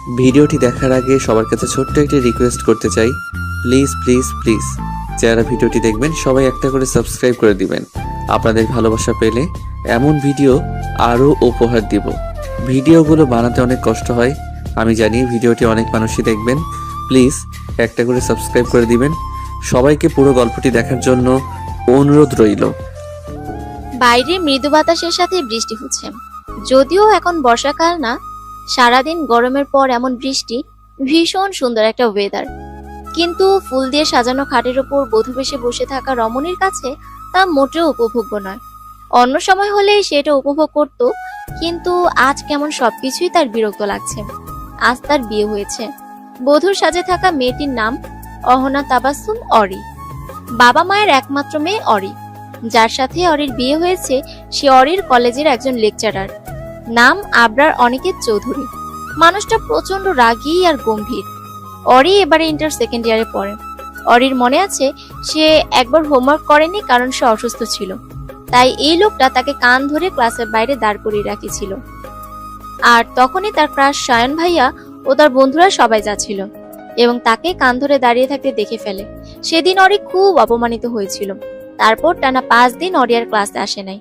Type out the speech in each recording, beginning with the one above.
ভিডিওটি দেখার আগে সবার কাছে ছোট্ট একটি রিকোয়েস্ট করতে চাই, প্লিজ প্লিজ প্লিজ যারা ভিডিওটি দেখবেন সবাই একটা করে সাবস্ক্রাইব করে দিবেন। আপনাদের ভালোবাসা পেলে এমন ভিডিও আরও উপহার দিব। ভিডিওগুলো বানাতে অনেক কষ্ট হয়, আমি জানি। ভিডিওটি অনেক মানুষই দেখবেন, প্লিজ একটা করে সাবস্ক্রাইব করে দিবেন। সবাইকে পুরো গল্পটি দেখার জন্য অনুরোধ রইল। বাইরে মৃদু বাতাসের সাথে বৃষ্টি হচ্ছে। যদিও এখন বর্ষাকাল না, সারাদিন গরমের পর এমন বৃষ্টি ভীষণ সুন্দর একটা ওয়েদার। কিন্তু ফুল দিয়ে সাজানো খাটের ওপর বধূবেশে বসে থাকা রমণীর কাছে তা মোটেও উপভোগ্য নয়। অন্য সময় হলে সেটা উপভোগ করত, কিন্তু আজ কেমন সবকিছুই তার বিরক্ত লাগছে। আজ তার বিয়ে হয়েছে। বধূর সাজে থাকা মেয়েটির নাম অহনা তাবাসসুম অরি। বাবা মায়ের একমাত্র মেয়ে অরি। যার সাথে অরির বিয়ে হয়েছে সে অরির কলেজের একজন লেকচারার, নাম আবরার অনিকেত চৌধুরী। মানুষটা প্রচন্ড রাগী আর গম্ভীর। অরি এবারে ইন্টার সেকেন্ড ইয়ারে পড়ে। অরির মনে আছে সে একবার হোমওয়ার্ক করেনি কারণ সে অসুস্থ ছিল, তাই এই লোকটা তাকে কান ধরে ক্লাসের বাইরে দাঁড় করিয়ে রাখিছিল। আর তখনই তার ক্রাশ সায়ন ভাইয়া ও তার বন্ধুরা সবাই যাচ্ছিল এবং তাকে কান ধরে দাঁড়িয়ে থাকতে দেখে ফেলে। সেদিন অরি খুব অপমানিত হয়েছিল। তারপর টানা 5 দিন অরি আর ক্লাসে আসে নাই।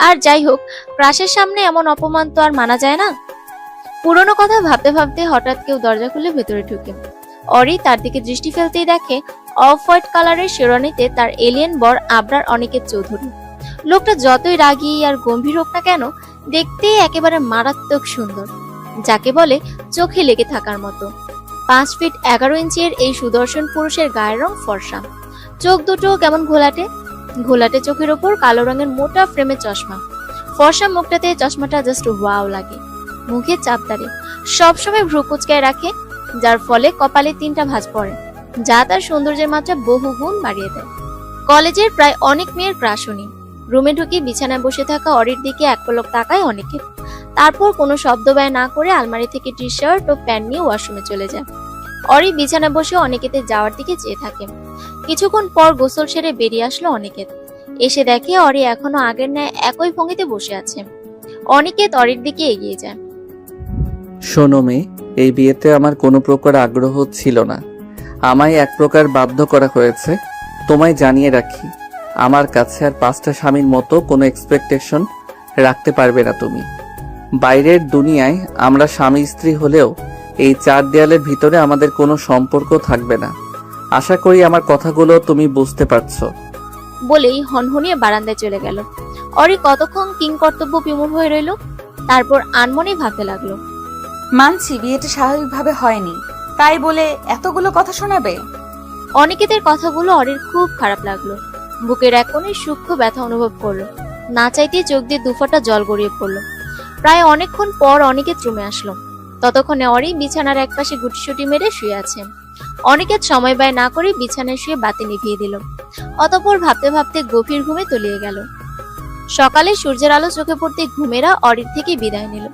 আর যাই হোক, ক্রাশের সামনে এমন অপমান তো আর মানা যায় না। পুরনো কথা ভাবতে ভাবতে হঠাৎ কেউ দরজা খুলে ভেতরে ঢুকে। অরি তার দিকে দৃষ্টি ফেলতেই দেখে অফ হোয়াইট কালারের শেরওয়ানিতে তার এলিয়েন বর আবরার অনিকেত চৌধুরী। লোকটা যতই রাগী আর গম্ভীর হোক না কেন, দেখতে একেবারে মারাত্মক সুন্দর, যাকে বলে চোখে লেগে থাকার মতো। 5 ফিট 11 ইঞ্চের এই সুদর্শন পুরুষের গায়ের রং ফর্সা, চোখ দুটো কেমন ঘোলাটে ঘোলাটে চোখের ওপর কালো রঙের মোটা ফ্রেমের চশমা। ফর্সা মুখটাতে চশমাটা জাস্ট ওয়াও লাগে। মুখে চাপদারি, সবসময় ভ্রু কুচকায় রাখে, যার ফলে কপালে 3টা ভাঁজ পড়ে, যা তার সৌন্দর্যের মাত্রা বহু গুণ বাড়িয়ে দেয়। কলেজের প্রায় অনেক মেয়ের ক্রাশ উনি। রুমে ঢুকে বিছানায় বসে থাকা অরির দিকে এক পলক তাকায় অনেকে, তারপর কোনো শব্দ ব্যয় না করে আলমারি থেকে টি শার্ট ও প্যান্ট নিয়ে ওয়াশরুমে চলে যায়। অরি বিছানায় বসে অনিকেতের যাওয়ার দিকে চেয়ে থাকে। কিছুক্ষণ পর গোসল সেরে বেরিয়ে আসলো অনিকেত। এসে দেখে অরি এখনো আগের ন্যায় একই ভঙ্গিতে বসে আছে। অনিকেত অরির দিকে এগিয়ে যায়। শোনো মেয়ে, এই বিয়েতে আমার কোনো প্রকার আগ্রহ ছিল না, আমায় এক প্রকার বাধ্য করা হয়েছে। তোমায় জানিয়ে রাখি, আমার কাছে আর 5টা স্বামীর মতো কোনো এক্সপেকটেশন রাখতে পারবে না তুমি। বাইরের দুনিয়ায় আমরা স্বামী স্ত্রী হলেও এই 4 দেয়ালের ভিতরে আমাদের কোনো সম্পর্ক থাকবে না। আশা করি আমার কথাগুলো তুমি বুঝতে পারছো। বলেই হনহনিয়ে বারান্দায় চলে গেল। অরি কতক্ষণ কিংকর্তব্য বিমূঢ় হয়ে রইল, তারপর আনমনে ভাবতে লাগলো। মানছি বিয়েটা স্বাভাবিকভাবে হয়নি, তাই বলে এতগুলো কথা শোনাবে? অনিকেতের কথাগুলো অরির খুব খারাপ লাগলো। বুকের এক কোণে সূক্ষ্ম ব্যথা অনুভব করলো। না চাইতে চোখ দিয়ে দুফোঁটা জল গড়িয়ে পড়লো। প্রায় অনেকক্ষণ পর অনিকেত রুমে আসলো। ততক্ষণে অরি বিছানার একপাশে গুটিসুটি মেরে শুয়ে আছে। অনিকেত সময় ব্যয় না করে বিছানায় শুয়ে বাতি নিভিয়ে দিল। অতঃপর ভাবতে ভাবতে গভীর ঘুমে তলিয়ে গেল। সকালে সূর্যের আলো চোখে পড়তে ঘুমেরা অরির থেকে বিদায় নিল।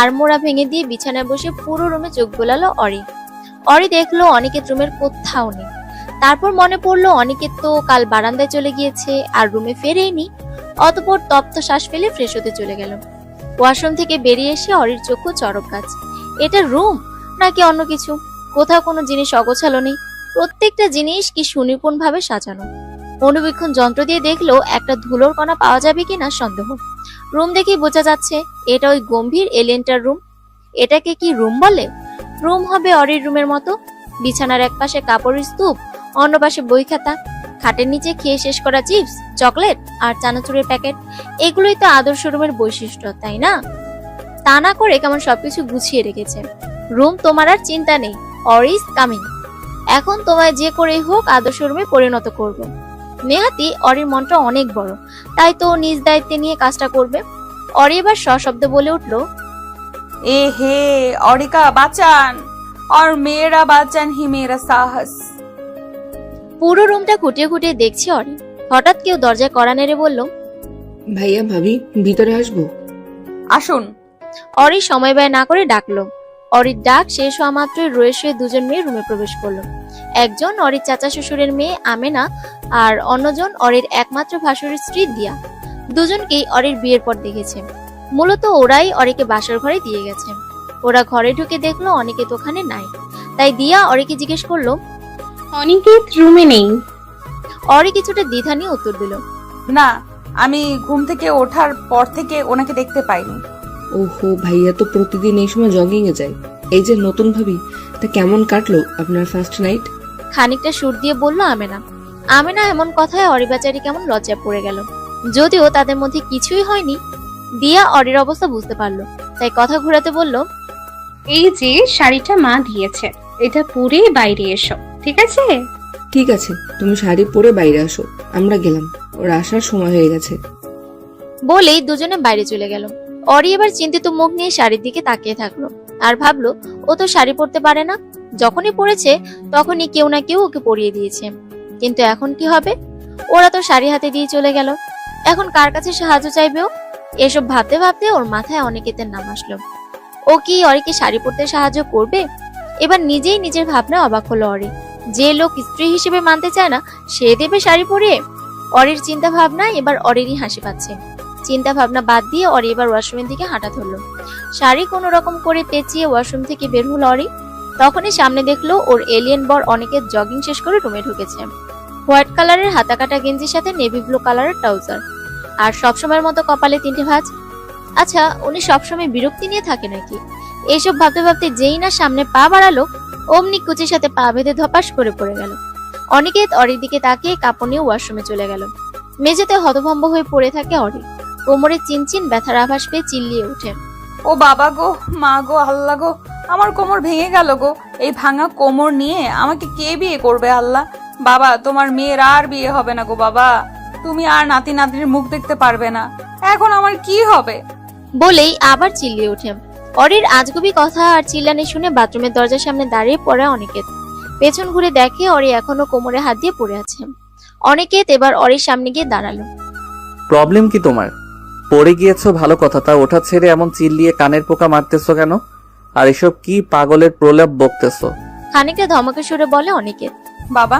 আড়মোড়া ভেঙে দিয়ে বিছানায় বসে পুরো রুমে চোখ বোলালো অরি। অরি দেখলো অনিকেত রুমের কোথাও নেই। তারপর মনে পড়লো অনিকেত তো কাল বারান্দায় চলে গিয়েছে আর রুমে ফেরেইনি। অতঃপর তপ্ত শ্বাস ফেলে ফ্রেশ হতে চলে গেল। ওয়াশরুম থেকে বেরিয়ে এসে অরির চক্ষু চড়ক গাছ। এটা রুম নাকি অন্য কিছু? কোথাও কোনো জিনিস অগোছালো নেই, প্রত্যেকটা জিনিস কি সুনিপুণ ভাবে সাজানো। অনুবীক্ষণ যন্ত্র দিয়ে দেখলো একটা ধুলোর কণা পাওয়া যাবে কিনা সন্দেহ। রুম দেখেই বোঝা যাচ্ছে এটা ওই গম্ভীর এলিয়েনটার রুম। এটাকে কি রুম বলে? রুম হবে অরির রুমের মতো। বিছানার এক পাশে কাপড়ের স্তূপ, অন্য পাশে বই খাতা, খাটের নিচে খেয়ে শেষ করা চিপস, চকলেট আর চানাচুরের প্যাকেট। এগুলোই তো আদর্শ রুমের বৈশিষ্ট্য, তাই না? তা না করে কেমন সবকিছু গুছিয়ে রেখেছে। রুম তোমার আর চিন্তা নেই, অরি ইজ কামিং। এখন তোমায় যে করেই হোক আদর্শ রুমে পরিণত করব। নেহাতি অরির মনটা অনেক বড়, তাই তো নিজ দায়িত্বে নিয়ে কাজটা করবে। অরি এবার সশব্দে বলে উঠলো, এ হে অরিকা বাঁচান, और मेरा বাঁচান হি মেরা সাহস। পুরো রুমটা খুঁটিয়ে খুঁটিয়ে দেখছে অরি। হঠাৎ কেউ দরজায় কড়া নেড়ে বলল, ভাইয়া ভাবি ভিতরে আসবো? আসুন। অরি সময় ব্যয় না করে ডাকলো। অরির ডাক শেষ হওয়া মাত্রই রয়ে শুয়ে দুজন মেয়ে রুমে প্রবেশ করলো। একজন অরির চাচা শ্বশুরের মেয়ে আমেনা আর অন্যজন অরির একমাত্র ভাসুরের স্ত্রী দিয়া। দুজনকেই অরির বিয়ের পর দেখেছে। মূলত ওরাই অরিকে বাসর ঘরে দিয়ে গেছে। ওরা ঘরে ঢুকে দেখলো অনিকেত ওখানে নাই। তাই দিয়া অরিকে জিজ্ঞেস করলো। অনিকেত রুমে নেই। অরি কিছুটা দ্বিধা নিয়ে উত্তর দিল। না, আমি ঘুম থেকে ওঠার পর থেকে ওনাকে দেখতে পাইনি। ওহো, ভাইয়া তো প্রতিদিন এই সময় জগিং এ যায়। এই যে নতুন ভাবি, তা কেমন কাটলো আপনার ফার্স্ট নাইট? খানিকটা সুর দিয়ে বলল আমেনা। আমেনা এমন কথায় অরি বেচারি কেমন লজ্জায় পড়ে গেল। যদিও তাদের মধ্যে কিছুই হয়নি, দিয়া অরির অবস্থা বুঝতে পারলো, তাই কথা ঘুরাতে বলল। এই যে শাড়িটা মা দিয়েছে, এটা পরে বাইরে এসো, ঠিক আছে? ঠিক আছে, তুমি শাড়ি পরে বাইরে আসো, আমরা গেলাম, ওর আসার সময় হয়ে গেছে। বলেই দুজনে বাইরে চলে গেল। অরি এবার চিন্তিত মুখ নিয়ে শাড়ির দিকে তাকিয়ে থাকলো আর ভাবলো ও তো শাড়ি পরতে পারে না। যখনই পরেছে তখনই কেউ না কেউ ওকে পরিয়ে দিয়েছে, কিন্তু এখন কি হবে? ওরা তো শাড়ি হাতে দিয়ে চলে গেল, এখন কার কাছে সাহায্য চাইবেও? এসব ভাবতে ভাবতে ওর মাথায় অনিকেতের নাম আসলো। ও কি অরিকে শাড়ি পরতে সাহায্য করবে? এবার নিজেই নিজের ভাবনা অবাক হলো অরি। যে লোক স্ত্রী হিসেবে মানতে চায় না, সে দেবে শাড়ি পরিয়ে? অরির চিন্তা ভাবনা এবার অরিরই হাসি পাচ্ছে। চিন্তা ভাবনা বাদ দিয়ে অরি এবার ওয়াশরুমের দিকে হাঁটা ধরলো। শাড়ি কোনো রকম করে পেঁচিয়ে ওয়াশরুম থেকে বের হলো অরি। তখনই সামনে দেখলো ওর এলিয়েন বর অনিকেত জগিং শেষ করে রুমে ঢুকেছে। হোয়াইট কালারের হাতা কাটা গেঞ্জির সাথে নেভি ব্লু কালারের ট্রাউজার, আর সবসময়ের মতো কপালে 3টে ভাঁজ। আচ্ছা, উনি সবসময় বিরক্তি নিয়ে থাকে নাকি? এইসব ভাবতে ভাবতে যেই না সামনে পা বাড়ালো, অমনি কুচির সাথে পা বেঁধে ধপাস করে পড়ে গেল। অনিকেত অরির দিকে তাকিয়ে কাপড় নিয়ে ওয়াশরুমে চলে গেল। মেঝেতে হতভম্ব হয়ে পড়ে থাকে অরি। কোমরে চিনচিন ব্যথার আভাস পেয়ে চিল্লিয়ে ওঠে। ও বাবা গো, মা গো, আল্লাহ গো, আমার কোমর ভেঙে গেল গো। এই ভাঙা কোমর নিয়ে আমাকে কে বিয়ে করবে আল্লাহ? বাবা, তোমার মেয়ের আর বিয়ে হবে না গো বাবা। তুমি আর নাতি নাতনির মুখ দেখতে পারবে না। এখন আমার কি হবে? বলেই আবার চিল্লিয়ে ওঠে। অরির আজগুবি কথা আর চিল্লানি শুনে বাথরুমের দরজার সামনে দাঁড়িয়ে পড়ে অনিকেত। পেছন ঘুরে দেখে অরি এখনো কোমরে হাত দিয়ে পড়ে আছে। অনিকেত এবার অরির সামনে গিয়ে দাঁড়ালো। প্রবলেম কি তোমার? পড়ে গিয়েছো ভালো কথা, তা ওঠা ছেড়ে এমন চিল্লিয়ে কানের পোকা মারতেছো কেন? আর এসব কি পাগলের প্রলাপ বকতেছো? খানিকটা ধমকে সুরে বলে অনিকেত। বাবা,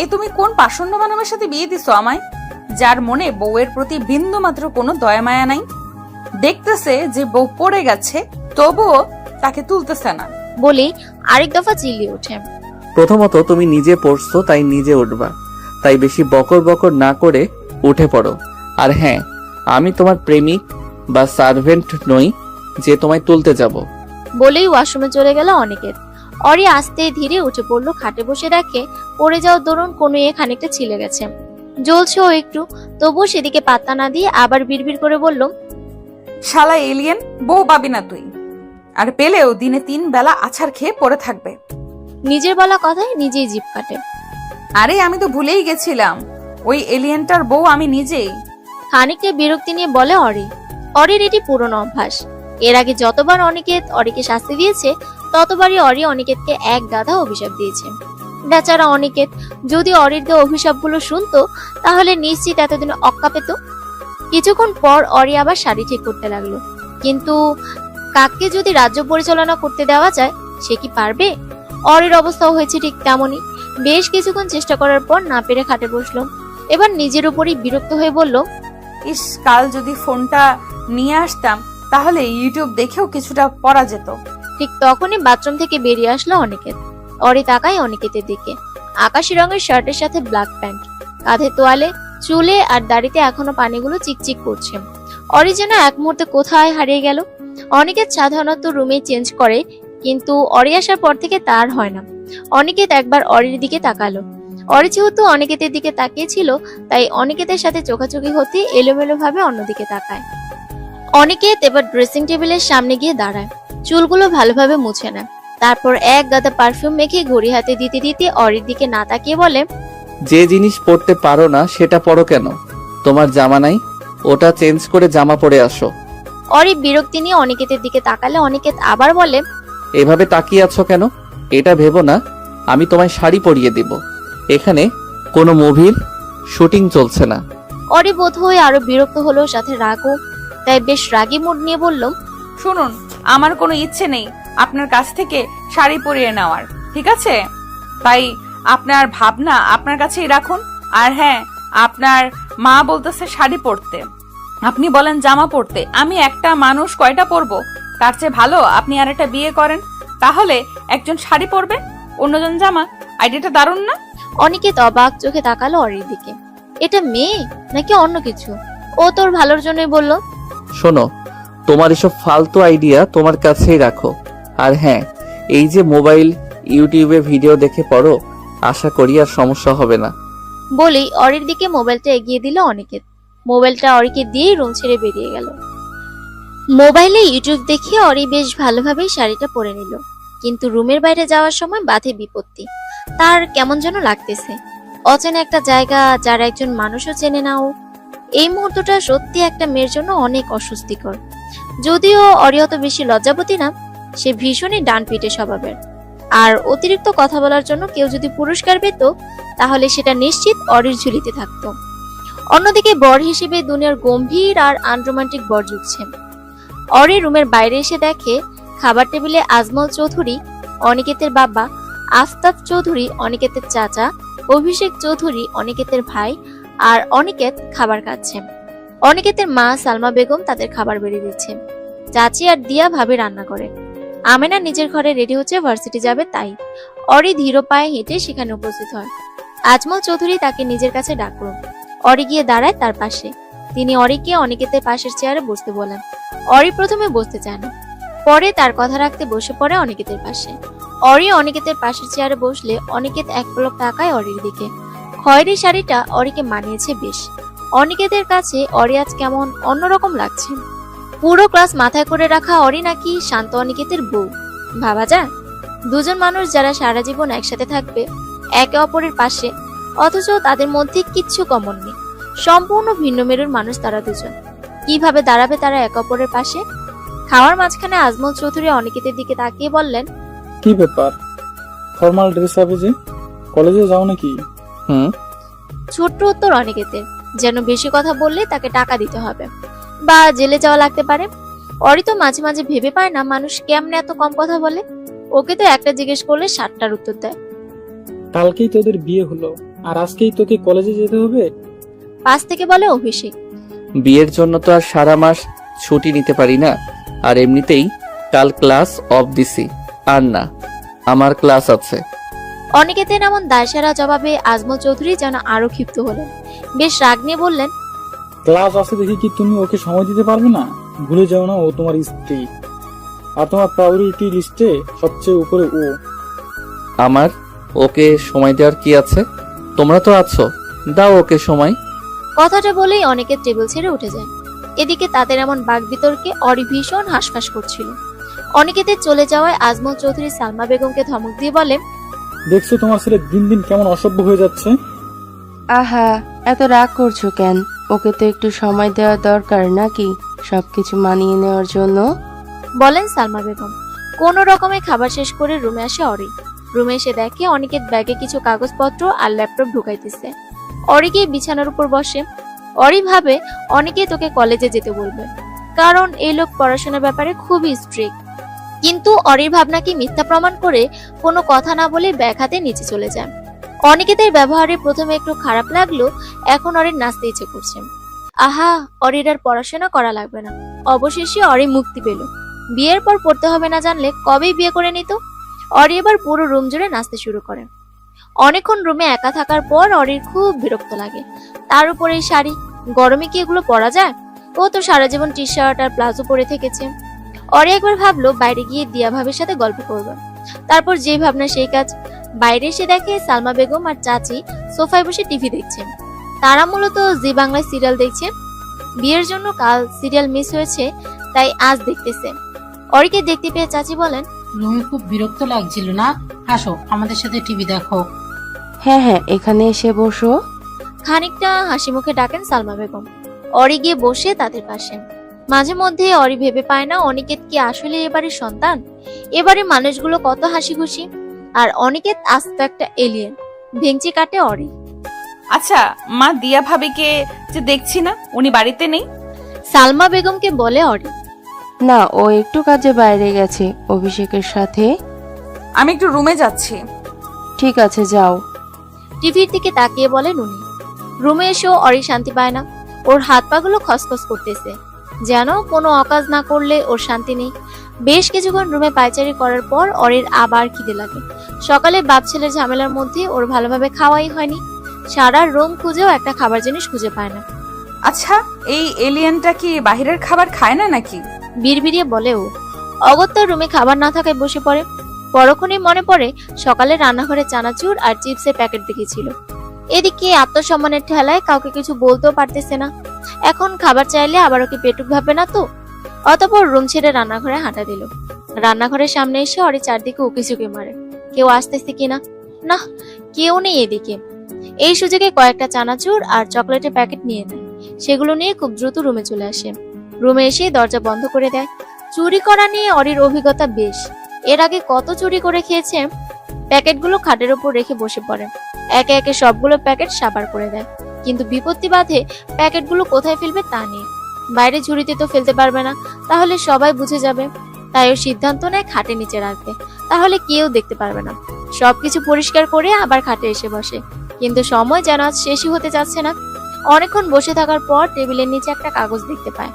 এ তুমি কোন পাষণ্ড মানবের সাথে বিয়ে দিছো আমায়, যার মনে বউয়ের প্রতি বিন্দু মাত্র কোনো দয়া মায়া নাই? দেখতেছে যে বউ পড়ে গেছে, তবুও তাকে তুলতেছে না। বলেই আরেক দফা চিল্লিয়ে ওঠে। প্রথমত তুমি নিজে পড়ছো, তাই নিজে উঠবা, তাই বেশি বকর বকর না করে উঠে পড়ো। আর হ্যাঁ, আমি তোমার প্রেমিক বা সার্ভেন্ট নই যে তোমায় তুলতে যাব। বলেই ওয়াশরুমে চলে গেল অনিকেত। অরি আস্তে ধীরে উঠে পড়লো। খাটে বসে দেখে পড়ে যাওয়ার দরুন কোনো খানিকটা ছিলে গেছে, জ্বলছে ও একটু, তবুও সেদিকে পাত্তা না দিয়ে আবার বিড়বিড় করে বলল। শালা এলিয়েন, বউ পাবি না তুই, আর পেলেও দিনে 3 বেলা আছাড় খেয়ে পড়ে থাকবে। নিজের বলা কথায় নিজেই জিভ কাটে। আরে আমি তো ভুলেই গেছিলাম, ওই এলিয়েনটার বউ আমি নিজেই। খানিকটা বিরক্তি নিয়ে বলে অরি। অরির এটি পুরনো অভ্যাস। এর আগে যতবার অনিকেত অরিকে শাস্তি দিয়েছে, ততবারই অরি অনিকেতকে এক গাধা অভিশাপ দিয়েছে। বেচারা অনিকেত যদি অরির দেওয়া অভিশাপগুলো শুনতো, তাহলে নিশ্চিত এতদিন অক্কা পেত। কিছুক্ষণ পর অরি আবার শাড়ি ঠিক করতে লাগলো। কিন্তু কাককে যদি রাজ্য পরিচালনা করতে দেওয়া যায়, সে কি পারবে? অরির অবস্থাও হয়েছে ঠিক তেমনই। বেশ কিছুক্ষণ চেষ্টা করার পর না পেরে খাটে বসলো। এবার নিজের উপরই বিরক্ত হয়ে বলল। ইস, কাল যদি ফোনটা নিয়ে আসতাম, তাহলে ইউটিউব দেখেও কিছুটা পড়া যেত। ঠিক তখনই বাথরুম থেকে বেরিয়ে আসলো অনিকেত। অরি তাকায় অনিকেতের দিকে। আকাশি রঙের শার্টের সাথে ব্ল্যাক প্যান্ট, কাঁধে তোয়ালে, চুলে আর দাড়িতে এখনো পানিগুলো চিকচিক করছে। অরি যেন এক মুহূর্তে কোথায় হারিয়ে গেল। অনিকেত সাধারণত রুমে চেঞ্জ করে, কিন্তু অরি আসার পর থেকে তার হয় না। অনিকেত একবার অরির দিকে তাকালো। অরি যেহেতু অনিকেতের দিকে তাকিয়েছিল, তাই অনিকেতের সাথে চোখাচোখি হতে এলোমেলো ভাবে অন্যদিকে তাকায়। অনিকেত এবার ড্রেসিং টেবিলের সামনে গিয়ে দাঁড়ায়, চুলগুলো ভালোভাবে মুছে নেয়। তারপর এক গাদা পারফিউম মেখে ঘড়ি হাতে দিতে দিতে অরির দিকে না তাকিয়ে বলে। যে জিনিস পরতে পারো না সেটা পরো কেন? তোমার জামা নাই, ওটা চেঞ্জ করে জামা পরে আসো। অরি বিরক্তি নিয়ে অনিকেতের দিকে তাকালে অনিকেত আবার বলে। এভাবে তাকিয়ে আছো কেন? এটা ভেবো না আমি তোমায় শাড়ি পরিয়ে দিব। এখানে কোনো মুভির শুটিং চলছে না। অরি বোধ হয়ে আরো বিরক্ত হলো, সাথে রাগও। তাই বেশ রাগী মুড নিয়ে বলল। শুনুন, আমার কোনো ইচ্ছে নেই আপনার কাছ থেকে শাড়ি পরিয়ে নেওয়ার, ঠিক আছে? তাই আপনার ভাবনা আপনার কাছেই রাখুন। আর হ্যাঁ, আপনার মা বলতেছে শাড়ি পরতে, আপনি বলেন জামা পরতে। আমি একটা মানুষ কয়টা পরবো? তার চেয়ে ভালো আপনি আর একটা বিয়ে করেন, তাহলে একজন শাড়ি পরবে, অন্যজন জামা। আইডিয়াটা দারুণ না? অনিকেত অবাক চোখে তাকালো অরির দিকে। এটা মেয়ে নাকি অন্য কিছু? ও তোর ভালোর জন্যই বললো। শোনো, তোমার এসব ফালতু আইডিয়া তোমার কাছেই রাখো। আর হ্যাঁ, এই যে মোবাইল ইউটিউবে ভিডিও দেখে পড়ো, আশা করি আর সমস্যা হবে না। বলেই অরির দিকে মোবাইলটা এগিয়ে দিল অনিকেত। মোবাইলটা অরিকে দিয়েই রুম ছেড়ে বেরিয়ে গেল। মোবাইলে ইউটিউব দেখে অরি বেশ ভালোভাবেই শাড়িটা পরে নিল, কিন্তু রুমের বাইরে যাওয়ার সময় বাধে বিপত্তি। তার কেমন যেন লাগতেছে, অচেনা একটা জায়গা, যার একজন মানুষও চেনে না ও। এই মুহূর্তটা সত্যি একটা মেয়ের জন্য অনেক অস্বস্তিকর। যদিও অরি অত বেশি লজ্জাবতী না, সে ভীষণই ডানপিটে স্বভাবের। আর অতিরিক্ত কথা বলার জন্য কেউ যদি পুরস্কার পেত, তাহলে সেটা নিশ্চিত অরির ঝুলিতে থাকতো। অন্যদিকে বর হিসেবে দুনিয়ার গম্ভীর আর আনরোমান্টিক বর জুটছে। অরি রুমের বাইরে এসে দেখে খাবার টেবিলে আজমল চৌধুরী, অনিকেতের বাবা, আফতাব চৌধুরী, অনিকেতের চাচা, অভিষেক চৌধুরী, অনিকেতের ভাই আর অনিকেত খাবার খাচ্ছে। অনিকেতের মা সালমা বেগম তাদের খাবার বেড়ে দিচ্ছে। চাচি আর দিয়া ভাবে রান্না করে। আমেনা নিজের ঘরে রেডি হচ্ছে, ভার্সিটি যাবে তাই। অরি ধীর পায়ে হেঁটে সেখানে উপস্থিত হয়। আজমল চৌধুরী তাকে নিজের কাছে ডাকলো। অরি গিয়ে দাঁড়ায় তার পাশে। তিনি অরিকে অনিকেতের পাশের চেয়ারে বসতে বলেন। অরি প্রথমে বসতে চায় না, পরে তার কথা রাখতে বসে পড়ে অনিকেতের পাশে। অরি অনিকেতের পাশের চেয়ারে বসলে অনিকেত এক পলক তাকায় অরির দিকে। খয়েরি শাড়িটা অরিকে মানিয়েছে বেশ। অনিকেতের কাছে অরি আজ কেমন অন্যরকম লাগছে। পুরো ক্লাস মাথায় করে রাখা অরি নাকি শান্ত অনিকেতের বউ। ভাবা যায়, দুজন মানুষ যারা সারা জীবন একসাথে থাকবে একে অপরের পাশে, অথচ তাদের মধ্যে কিচ্ছু কমন নেই। সম্পূর্ণ ভিন্ন মেরুর মানুষ তারা দুজন। কিভাবে দাঁড়াবে তারা একে অপরের পাশে? খাওয়ার মাঝখানে আজমল চৌধুরী অনিকেতের দিকে তাকিয়ে বললেন, কি ব্যাপার, ফর্মাল ড্রেস হবে যে, কলেজে যাও নাকি? হুম। ছোট্ট উত্তর অনিকেতের, যেন বেশি কথা বললে তাকে টাকা দিতে হবে বা জেলে যাওয়া লাগতে পারে। অরি তো মাঝে মাঝে ভেবে পায় না মানুষ কেমনে এত কম কথা বলে। ওকে তো একটা জিজ্ঞেস করলে 7টার উত্তর দেয়। কালকেই তোদের বিয়ে হলো আর আজকেই তোকে কলেজে যেতে হবে? পাশ থেকে বলে অভিষেক। বিয়ের জন্য তো আর সারা মাস ছুটি নিতে পারি না। আর এমনিতেই কাল ক্লাস অফ দিছি। আর না, আমার ক্লাস আছে। অনিকেতের এমন দায়সারা জবাবে আজমল চৌধুরী যেন আরো ক্ষিপ্ত হলেন। বেশ রাগ নিয়ে বললেন, ক্লাস আছে দেখে কি তুমি ওকে সময় দিতে পারবে না? ভুলে যাও না ও তোমার স্ত্রী, আর তোমার প্রায়োরিটি লিস্টে সবচেয়ে উপরে ও। আমার ওকে সময় দেওয়ার কি আছে? তোমরা তো আছো, দাও ওকে সময়। কথাটা বলেই অনেকের টেবিল ছেড়ে উঠে যায়। এদিকে তাদের এমন বাক বিতর্কে অরি ভীষণ হাঁসফাঁস করছিল। অনিকেতের চলে যাওয়ায় আজমল চৌধুরী সালমা বেগমকে ধমক দিয়ে বলে, দেখছো তোমার ছেলে দিন দিন কেমন অসভ্য হয়ে যাচ্ছে। আহা, এত রাগ করছো কেন? ওকে তো একটু সময় দেওয়া দরকার নাকি সবকিছু মানিয়ে নেওয়ার জন্য? বলেন সালমা বেগম। কোন রকমে খাবার শেষ করে রুমে আসে অরি। রুমে এসে দেখে অনিকেত ব্যাগে কিছু কাগজপত্র আর ল্যাপটপ ঢুকাইতেছে। অরি গিয়ে বিছানার উপর বসে। অরি ভাবে অনিকেত ওকে কলেজে যেতে বলবে, কারণ এই লোক পড়াশোনার ব্যাপারে খুবই স্ট্রিক্ট। কিন্তু অরির ভাবনাকে মিথ্যা প্রমাণ করে কোনো কথা না বলে ব্যাগ হাতে নিচে চলে যায়। অনিকেতের ব্যবহারে প্রথমে একটু খারাপ লাগলো, এখন অরির নাচতে ইচ্ছে করছে। আহা, অরির আর পড়াশোনা করা লাগবে না। অবশেষে অরি মুক্তি পেল। বিয়ের পর পড়তে হবে না জানলে কবেই বিয়ে করে নিত। অরি এবার পুরো রুম জুড়ে নাচতে শুরু করে। অনেকক্ষণ রুমে একা থাকার পর অরির খুব বিরক্ত লাগে। তার উপর এই শাড়ি, গরমে কি এগুলো পরা যায়? ও তো সারা জীবন টি শার্ট আর প্লাজো পরে থেকেছে। অরি একবার ভাবলো বাইরে গিয়ে দিয়া ভাবির সাথে গল্প করবে। তারপর যে ভাবনা সেই কাজ। বাইরে এসে দেখে সালমা বেগম আর চাচি সোফায় বসে টিভি দেখছেন। তারা মূলত জি বাংলায় সিরিয়াল দেখছে। বিয়ের জন্য কাল সিরিয়াল মিস হয়েছে, তাই আজ দেখতেছে। অরিকে দেখতে পেয়ে চাচি বলেন, রুমে খুব বিরক্ত লাগছিল না? আসো আমাদের সাথে টিভি দেখো। হ্যাঁ হ্যাঁ, এখানে এসে বসো। খানিকটা হাসি মুখে ডাকেন সালমা বেগম। অরি গিয়ে বসে তাদের পাশে। মাঝে মধ্যে অরি ভেবে পায় না অনিকেত কি আসলে এবারে সন্তান? এবারে মানুষগুলো কত হাসি খুশি, আর অনিকেত আস্ত একটা এলিয়েন। ভেঙচি কাটে অরি। আচ্ছা মা, দিয়া ভাবিকে যে দেখছি না, উনি বাড়িতে নেই? সালমা বেগমকে বলে অরি। না, ও একটু কাজে বাইরে গেছে অভিষেকের সাথে। আমি একটু রুমে যাচ্ছি। ঠিক আছে, যাও। টিভির দিকে তাকিয়ে বলেন উনি। রুমে এসেও অরি শান্তি পায় না। ওর হাত পা গুলো খসখস করতেছে, যেন কোনো অকাজ না করলে ওর শান্তি নেই। বেশ কিছুক্ষণ রুমে পায়চারি করার পর অরির আবার খিদে লাগে। সকালে বাপ ছেলের ঝামেলার মধ্যে ওর ভালোভাবে খাওয়াই হয়নি। সারা রুম খুঁজেও একটা খাবার জিনিস খুঁজে পায় না। আচ্ছা, এই এলিয়েনটা কি বাহিরের খাবার খায় না নাকি? বিড়বিড়িয়ে বলে ও। অগত্যা রুমে খাবার না থাকায় বসে পড়ে। পরক্ষণেই মনে পড়ে সকালে রান্নাঘরে চানাচুর আর চিপসের প্যাকেট দেখেছিল। এদিকে আত্মসম্মানের ঠেলায় কাউকে কিছু বলতেও পারতেছে না। এখন খাবার চাইলে আবার ওকে পেটুক ভাববে না তো। অতঃপর রুম ছেড়ে রান্নাঘরে হাঁটা দিল। রান্নাঘরের সামনে এসে অরি চারদিকে উকিঝুঁকি মারে, কেউ আসতেছে কিনা। না, কেউ নেই এদিকে। এই সুযোগে কয়েকটা চানাচুর আর চকলেটের প্যাকেট নিয়ে নেয়। সেগুলো নিয়ে খুব দ্রুত রুমে চলে আসে। রুমে এসে দরজা বন্ধ করে দেয়। চুরি করা নিয়ে অরির অভিজ্ঞতা বেশ। এর আগে কত চুরি করে খেয়েছে। প্যাকেটগুলো খাটের উপর রেখে বসে পড়ে। একে একে সবগুলো প্যাকেট সাবার করে দেয়। কিন্তু বিপত্তি বাধে প্যাকেটগুলো কোথায় ফেলবে তা নিয়ে। বাইরে ঝুড়িতে তো ফেলতে পারবে না, তাহলে সবাই বুঝে যাবে। তাই ও সিদ্ধান্ত নেয় খাটের নিচে রাখবে, তাহলে কেউ দেখতে পারবে না। সবকিছু পরিষ্কার করে আবার খাটে এসে বসে। কিন্তু সময় যেন আজ শেষই হতে যাচ্ছে না। অনেকক্ষণ বসে থাকার পর টেবিলের নিচে একটা কাগজ দেখতে পায়।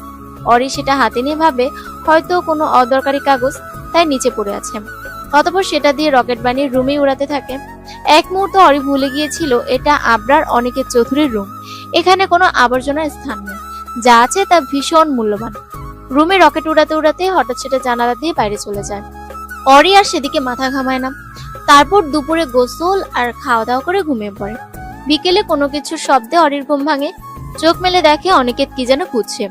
অরি সেটা হাতে নিয়ে ভাবে হয়তো কোনো অদরকারি কাগজ, তাই নিচে পড়ে আছে। অতঃপর সেটা দিয়ে রকেট বানিয়ে রুমে উড়াতে থাকে। এক মুহূর্ত অরি ভুলে গিয়েছিল এটা আবরার অনিকেত চৌধুরীর রুম। এখানে কোনো আবর্জনার স্থান নেই, যা আছে তা ভীষণ মূল্যবান। রুমে রকেট উড়াতে উড়াতে হঠাৎ সেটা জানালা দিয়ে বাইরে চলে যায়। অরি আর সেদিকে মাথা ঘামায় না। তারপর দুপুরে গোসল আর খাওয়া দাওয়া করে ঘুমিয়ে পড়ে। বিকেলে কোনো কিছুর শব্দে অরির ঘুম ভাঙে। চোখ মেলে দেখে অনিকেত কি যেন খুঁজছে।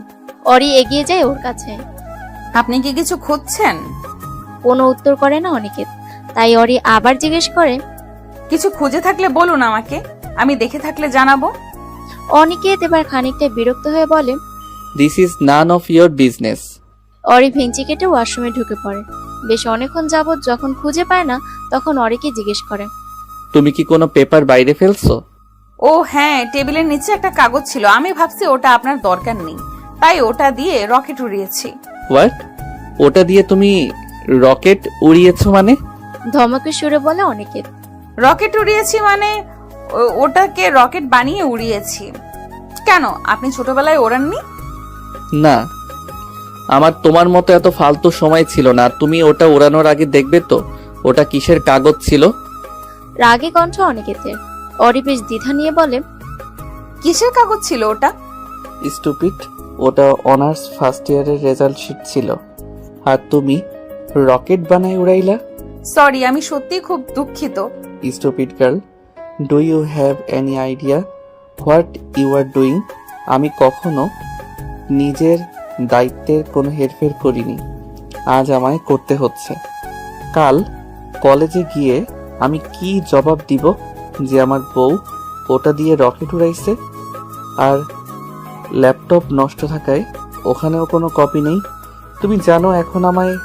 অরি এগিয়ে যায় ওর কাছে। আপনি কি কিছু খুঁজছেন? কোনো উত্তর করে না অনিকেত। তাই অরি আবার জিজ্ঞেস করে, কিছু খুঁজে থাকলে বলুন আমাকে, আমি দেখে থাকলে জানাবো। অনিকেত এবার খানিকটা বিরক্ত হয়ে বলে, this is none of your business. Ori ভেঙচি কেটে ওয়াশরুমে ঢুকে পড়ে। বেশ অনেকক্ষণ যাবৎ যখন খুঁজে পায় না, তখন অরিকে জিজ্ঞেস করে, তুমি কি কোনো পেপার বাইরে ফেলছো? ও হ্যাঁ, টেবিলের নিচে একটা কাগজ ছিল, আমি ভাবছি ওটা আপনার দরকার নেই, তাই ওটা দিয়ে রকেট উড়িয়েছি। হোয়াট? ওটা দিয়ে তুমি রকেট উড়িয়েছো মানে? ধমকে সুরে বলে অনিকেত। রকেট উড়িয়েছি মানে ওটাকে রকেট বানিয়ে উড়িয়েছি। কেন, আপনি ছোটবেলায় ওড়াননি? না, আমার তোমার মতো এত ফালতু সময় ছিল না। তুমি ওটা ওড়ানোর আগে দেখবে তো ওটা কিসের কাগজ ছিল। রাগে কণ্ঠ অনিকেতের। অরি বেশ দ্বিধা নিয়ে বলে, কিসের কাগজ ছিল ওটা? স্টুপিড, ওটা অনার্স ফার্স্ট ইয়ারের রেজাল্ট শিট ছিল। আর তুমি রকেট বানায় উড়াইলা। সরি, আমি সত্যি খুব দুঃখিত। Stupid girl, do you have any idea what you are doing? আমি কখনো নিজের দায়িত্বের কোনো হেরফের করিনি, আজ আমায় করতে হচ্ছে। কাল কলেজে গিয়ে আমি কি জবাব দিব যে আমার বউ ওটা দিয়ে রকেট উড়াইছে? আর ল্যাপটপ নষ্ট থাকায় ওখানেও কোনো কপি নেই। তুমি জানো এখন আমায়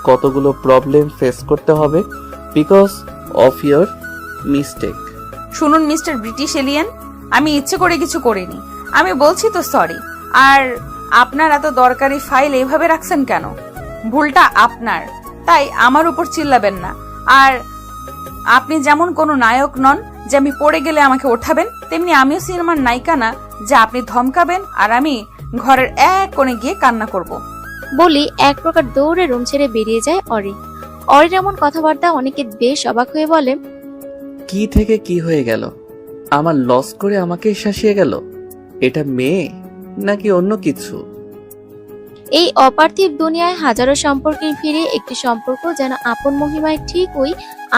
কতগুলো প্রবলেম ফেস করতে হবে বিকজ অফ ইয়োর মিস্টেক। শুনুন মিস্টার ব্রিটিশ এলিয়েন, আমি ইচ্ছে করে কিছু করিনি, আমি বলছি তো সরি। আর আপনার এত দরকারি ফাইল এইভাবে রাখছেন কেন? ভুলটা আপনার, তাই আমার উপর চিল্লাবেন না। আর আপনি যেমন কোনো নায়ক নন যে আমি পড়ে গেলে আমাকে ওঠাবেন, তেমনি আমিও সিনেমার নায়িকা না যে আপনি ধমকাবেন আর আমি ঘরের এক কোণে গিয়ে কান্না করব। বলি এক প্রকার দৌড়ে রুম ছেড়ে বেরিয়ে যায় অরি। অরির এমন কথাবার্তা অনিকেত বেশ অবাক হয়ে বলে, কি থেকে কি হয়ে গেল? আমার লস করে আমাকে শাসিয়ে গেল। এটা মেয়ে নাকি অন্য কিছু? এই অপার্থিব দুনিয়ায় হাজারো সম্পর্কের ভিড়ে একটি সম্পর্ক যেন আপন মহিমায় ঠিক ওই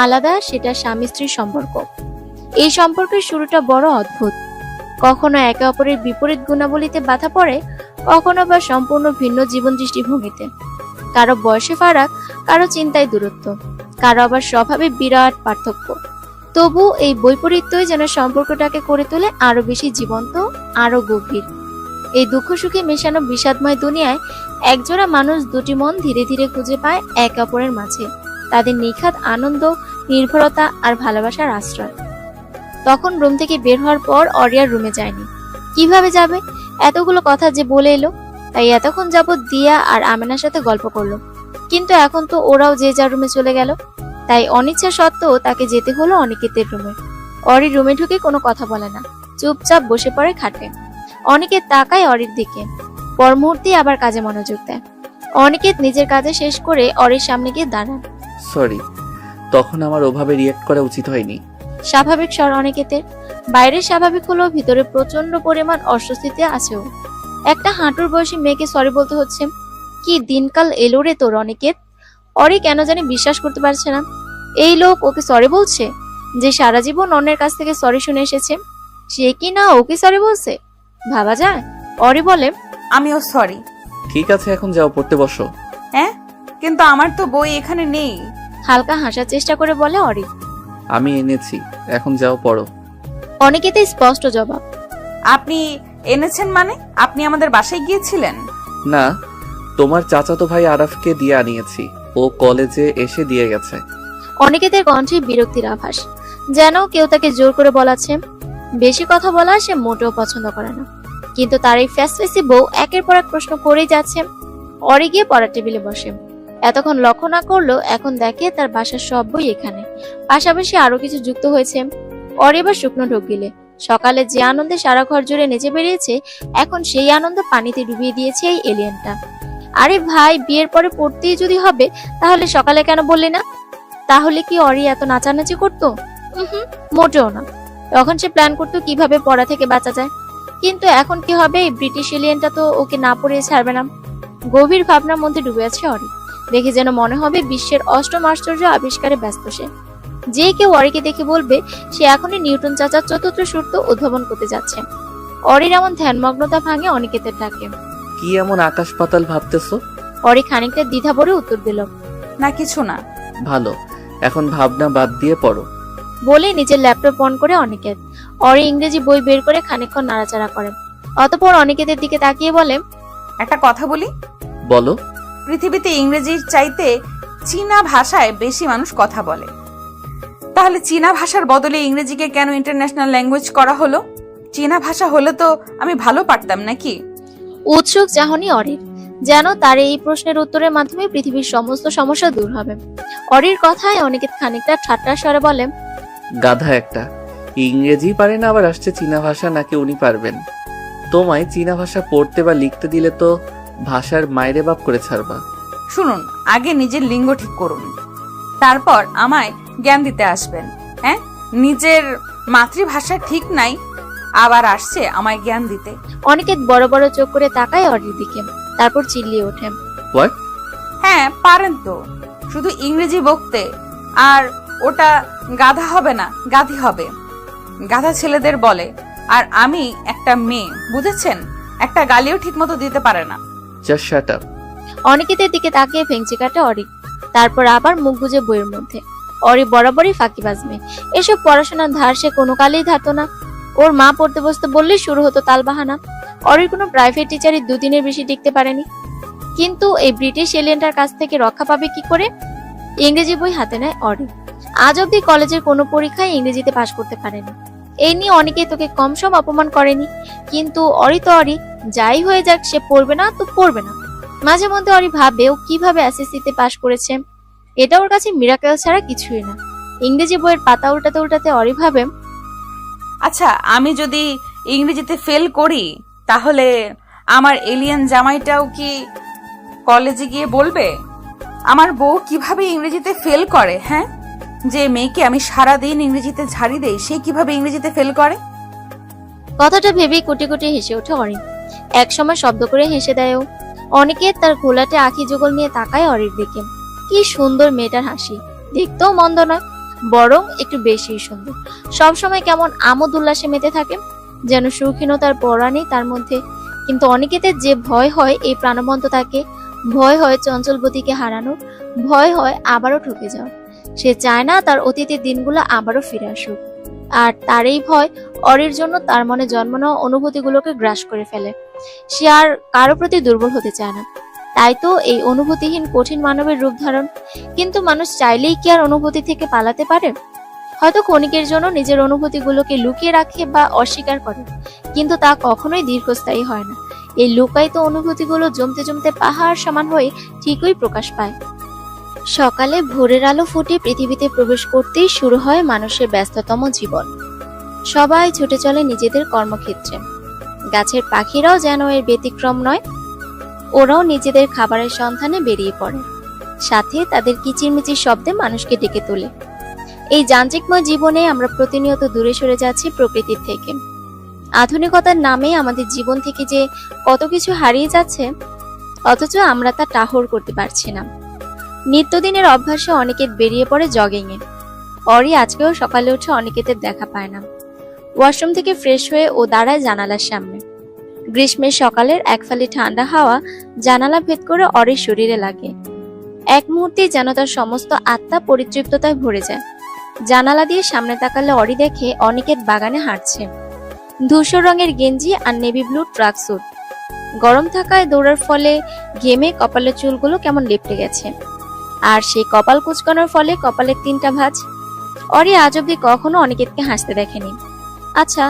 আলাদা, সেটা স্বামী স্ত্রীর সম্পর্ক। এই সম্পর্কের শুরুটা বড় অদ্ভুত। কখনো একে অপরের বিপরীত গুণাবলীতে বাধা পড়ে, কখনো বা সম্পূর্ণ ভিন্ন জীবন দৃষ্টিভঙ্গিতে। কারো বয়সে ফারাক, কারো চিন্তায় দূরত্ব, কারো আবার স্বভাবে বিরাট পার্থক্য। তবু এই বৈপরীত্যই যেন সম্পর্কটাকে করে তোলে আরো বেশি জীবন্ত, আরো গভীর। এই দুঃখ সুখে মেশানো বিষাদময় দুনিয়ায় একজোড়া মানুষ, দুটি মন ধীরে ধীরে খুঁজে পায় একে অপরের মাঝে তাদের নিখাত আনন্দ, নির্ভরতা আর ভালোবাসার আশ্রয়। তখন রুম থেকে বের হওয়ার পর অরিয়ার রুমে যায়নি। কিভাবে যাবে? এতগুলো কথা যে বলে এলো। তাই এতক্ষণ যাবৎ দিয়া আর আমেনার সাথে গল্প করলো, কিন্তু এখন তো ওরাও যে যার রুমে চলে গেল। তাই অনিচ্ছা সত্ত্বেও তাকে যেতে হলো অনিকেতের রুমে। অরি রুমে ঢুকে কোনো কথা বলে না, চুপচাপ বসে পড়ে খাটে। অনিকেত তাকায় অরির দিকে, পর মুহূর্তে আবার কাজে মনোযোগ দেয়। অনিকেত নিজের কাজে শেষ করে অরির সামনে গিয়ে দাঁড়ান। সরি, তখন আমার ওভাবে রিয়েক্ট করা উচিত হয়নি। স্বাভাবিক স্বর অনিকেতের। বাইরে স্বাভাবিক হলেও ভিতরে প্রচন্ড পরিমাণ অস্বস্তিতে আছে ও। একটা হাঁটুর বয়সী মেয়েকে সরি বলতে হচ্ছে। কি দিনকাল এলো রে তোর অনিকেত। অরি কেন জানি বিশ্বাস করতে পারছে না এই লোক ওকে সরি বলছে, যে সারা জীবন অন্যের কাছ থেকে সরি শুনে এসেছে সে কি না ওকে সরি বলছে। ভাবা যায়। অরি বলে, আমিও সরি। ঠিক আছে, এখন যাও, পড়তে বসো। হ্যাঁ, কিন্তু আমার তো বই এখানে নেই। হালকা হাসার চেষ্টা করে বলে অরি। আমি এনেছি, এখন যাও পড়ো। অনিকেতে স্পষ্ট জবাব। আপনি এনেছেন মানে? আপনি আমাদের বাসায় গিয়েছিলেন? না, তোমার চাচাতো ভাই আরাফকে দিয়ে আনিয়েছি, ও কলেজে এসে দিয়ে গেছে। অনিকেতের কণ্ঠে বিরক্তির আভাস, যেন কেউ তাকে জোর করে বলাচ্ছে। বেশি কথা বলা সে মোটেও পছন্দ করে না, কিন্তু তার এই ফ্যাসফেসি বউ একের পর এক প্রশ্ন করেই যাচ্ছে। অরি গিয়ে পড়ার টেবিলে বসে। এতক্ষণ লক্ষ্য না করলেও এখন দেখে তার বাসার সব বই এখানে, পাশাপাশি আরো কিছু যুক্ত হয়েছে। অরি এবার শুকনো ঢোক গিলে। সকালে যে আনন্দে সারা ঘর জুড়ে নেচে বেরিয়েছে, এখন সেই আনন্দ পানিতে ডুবিয়ে দিয়েছে এই এলিয়েনটা। আরে ভাই, বিয়ের পরে পড়তেই যদি হবে তাহলে সকালে কেন বললি না? তাহলে কি অরি এত নাচানাচি করতো? মোটেও না। তখন সে প্ল্যান করতো কিভাবে পড়া থেকে বাঁচা যায়। কিন্তু এখন কি হবে? এই ব্রিটিশ এলিয়েনটা তো ওকে না পড়িয়ে ছাড়বে না। গভীর ভাবনার মধ্যে ডুবে আছে অরি। দেখে যেন মনে হবে বিশ্বের অষ্টম আশ্চর্য আবিষ্কারে ব্যস্ত সে। যে কেউ অরিকে দেখে বলবে সে এখনই নিউটন চাচার চতুর্থ সূত্র উদ্ভাবন করতে যাচ্ছে। অরির এমন ধ্যানমগ্নতা ভাঙে অনিকেতের ডাকে। কি এমন আকাশ পাতাল ভাবতেছো? অরি খানিকটা দ্বিধা ভরে উত্তর দিল, না কিছু না। ভালো, এখন ভাবনা বাদ দিয়ে পড়ো। বলে নিজের ল্যাপটপ অন করে অনিকেত। অরি ইংরেজি বই বের করে খানিকক্ষণ নাড়াচাড়া করে, অতঃপর অনিকেতের দিকে তাকিয়ে বলে, একটা কথা বলি। বলো। পৃথিবীতে ইংরেজির চাইতে চীনা ভাষায় বেশি মানুষ কথা বলে, তাহলে চীনা ভাষার বদলে ইংরেজিকে কেন ইন্টারন্যাশনাল ল্যাঙ্গুয়েজ করা হলো? চীনা ভাষা হলে তো আমি ভালো পারতাম নাকি? উৎসুক চাহনি অরির, যেন তার এই প্রশ্নের উত্তরের মাধ্যমে পৃথিবীর সমস্ত সমস্যা দূর হবে। অরির কথায় অনিকেত খানিকটা ঠাট্টার স্বরে বলে, গাধা একটা, ইংরেজি পারে না আবার আসছে চীনা ভাষা, নাকি উনি পারবেন? তোমায় চীনা ভাষা পড়তে বা লিখতে দিলে তো ভাষার মায়েরে বাপ করে ছাড়বা। শুনুন, আগে নিজের লিঙ্গ ঠিক করুন, তারপর আমায় জ্ঞান দিতে আসবেন। হ্যাঁ, নিজের মাতৃভাষা ঠিক নাই, আবার আসছে আমায় জ্ঞান দিতে। অনিকেত বড় বড় চোখ করে তাকায় অরির দিকে, তারপর চিল্লিয়ে ওঠে, হোয়াট? হ্যাঁ পারেন তো, শুধু ইংরেজি বকতে। আর ওটা গাধা হবে না, গাধি হবে। গাধা ছেলেদের বলে, আর আমি একটা মেয়ে, বুঝেছেন? একটা গালিও ঠিক মতো দিতে পারে না। Just shut up. অনিকেতের দিকে তাকিয়ে ভেঙচি কাটে অরি, তারপর আবার মুখ গুজে বইয়ের মধ্যে। অরি বরাবরই ফাঁকিবাজ মেয়ে, এসব পড়াশোনার ধার সে কোনো কালেই ধারতো না। ওর মা পড়তে বসতে বললেই শুরু হতো তালবাহানা। অরির কোনো প্রাইভেট টিচারই 2 দিনের বেশি টিকতে পারেনি। কিন্তু এই ব্রিটিশ এলিয়েনটার কাছ থেকে রক্ষা পাবে কি করে? ইংরেজি বই হাতে নেয় অরি। আজ অব্দি কলেজের কোনো পরীক্ষায় ইংরেজিতে পাশ করতে পারেনি। এই নিয়ে অনেকে তোকে কম সম অপমান করেনি, কিন্তু অরি তো অরি, যাই হয়ে যাক সে পড়বে না তো পড়বে না। মাঝে মধ্যে অরি ভাবে ও কিভাবে এসএসসিতে পাশ করেছে, এটা ওর কাছে মিরাকেল ছাড়া কিছুই না। ইংরেজি বইয়ের পাতা উল্টাতে উল্টাতে অরি ভাবে, আচ্ছা, আমি যদি ইংরেজিতে ফেল করি তাহলে আমার এলিয়েন জামাইটাও কি কলেজে গিয়ে বলবে আমার বউ কিভাবে ইংরেজিতে ফেল করে? হ্যাঁ, যে মেয়েকে আমি সারা দিন ইংরেজিতে ঝাড়ি দেই সে কিভাবে ইংরেজিতে ফেল করে? কথাটা ভেবেই কুটি কুটি হেসে ওঠে অরি। একসময় শব্দ করে হেসে দেয় ও। অনেকে তার ঘোলাটে আঁখি যুগল নিয়ে তাকায় অরির দিকে। কি সুন্দর মেয়েটার হাসি, দেখতেও মন্দ নয়, বরং একটু বেশি সুন্দর। সবসময় কেমন আমোদ উল্লাসে মেতে থাকে, যেন সুখীনতার পড়া নেই তার মধ্যে। কিন্তু অনিকেতের যে ভয় হয় এই প্রাণবন্ত তাকে, ভয় হয় চঞ্চলবতীকে হারানোর, ভয় হয় আবারও ঠকে যাওয়া। সে চায় না তার অতীতের দিনগুলো আবারও ফিরে আসুক। আর তার এই ভয় অরির জন্য তার মনে জন্ম নেওয়া অনুভূতিগুলোকে গ্রাস করে ফেলে। সে আর কারো প্রতি দুর্বল হতে চায় না, তাই তো এই অনুভূতিহীন কঠিন মানবের রূপ ধারণ। কিন্তু মানুষ চাইলেই কি আর অনুভূতি থেকে পালাতে পারে? হয়তো ক্ষণিকের জন্য নিজের অনুভূতিগুলোকে লুকিয়ে রাখে বা অস্বীকার করে, কিন্তু তা কখনোই দীর্ঘস্থায়ী হয় না। এই লুকায়িত অনুভূতিগুলো জমতে জমতে পাহাড় সমান হয়ে ঠিকই প্রকাশ পায়। সকালে ভোরের আলো ফুটে পৃথিবীতে প্রবেশ করতেই শুরু হয় মানুষের ব্যস্ততম জীবন। সবাই ছুটে চলে নিজেদের কর্মক্ষেত্রে। গাছের পাখিরাও যেন এর ব্যতিক্রম নয়। ওরাও নিজেদের খাবারের সন্ধানে বেরিয়ে পড়ে, সাথে তাদের কিচিরমিচির শব্দে মানুষকে ডেকে তোলে। এই যান্ত্রিকময় জীবনে আমরা প্রতিনিয়ত দূরে সরে যাচ্ছি প্রকৃতির থেকে। আধুনিকতার নামে আমাদের জীবন থেকে যে কত কিছু হারিয়ে যাচ্ছে, অথচ আমরা তা টাহর করতে পারছি না। নিত্যদিনের অভ্যাসে অনিকেত বেরিয়ে পড়ে জগিংয়ে। অরি আজকেও সকালে উঠে অনিকেতের দেখা পায় না। ওয়াশরুম থেকে ফ্রেশ হয়ে ও দাঁড়ায় জানালার সামনে। গ্রীষ্মের সকালের এক ফালি ঠান্ডা হাওয়া জানালা ভেদ করে অরির শরীরে লাগে। এক মুহূর্তেই যেন তার সমস্ত আত্মা পরিতৃপ্ততায় ভরে যায়। জানালা দিয়ে সামনে তাকালে অরি দেখে অনিকেত বাগানে হাঁটছে। ধূসর রঙের গেঞ্জি আর নেভি ব্লু ট্রাক স্যুট। গরম থাকায় দৌড়ার ফলে ঘেমে কপালের চুলগুলো কেমন লেপটে গেছে, আর সেই কপাল কুচকানোর ফলে কপালের 3টা ভাঁজ। অরি আজ অব্দি কখনো অনিকেতকে হাসতে দেখেনি। আচ্ছা,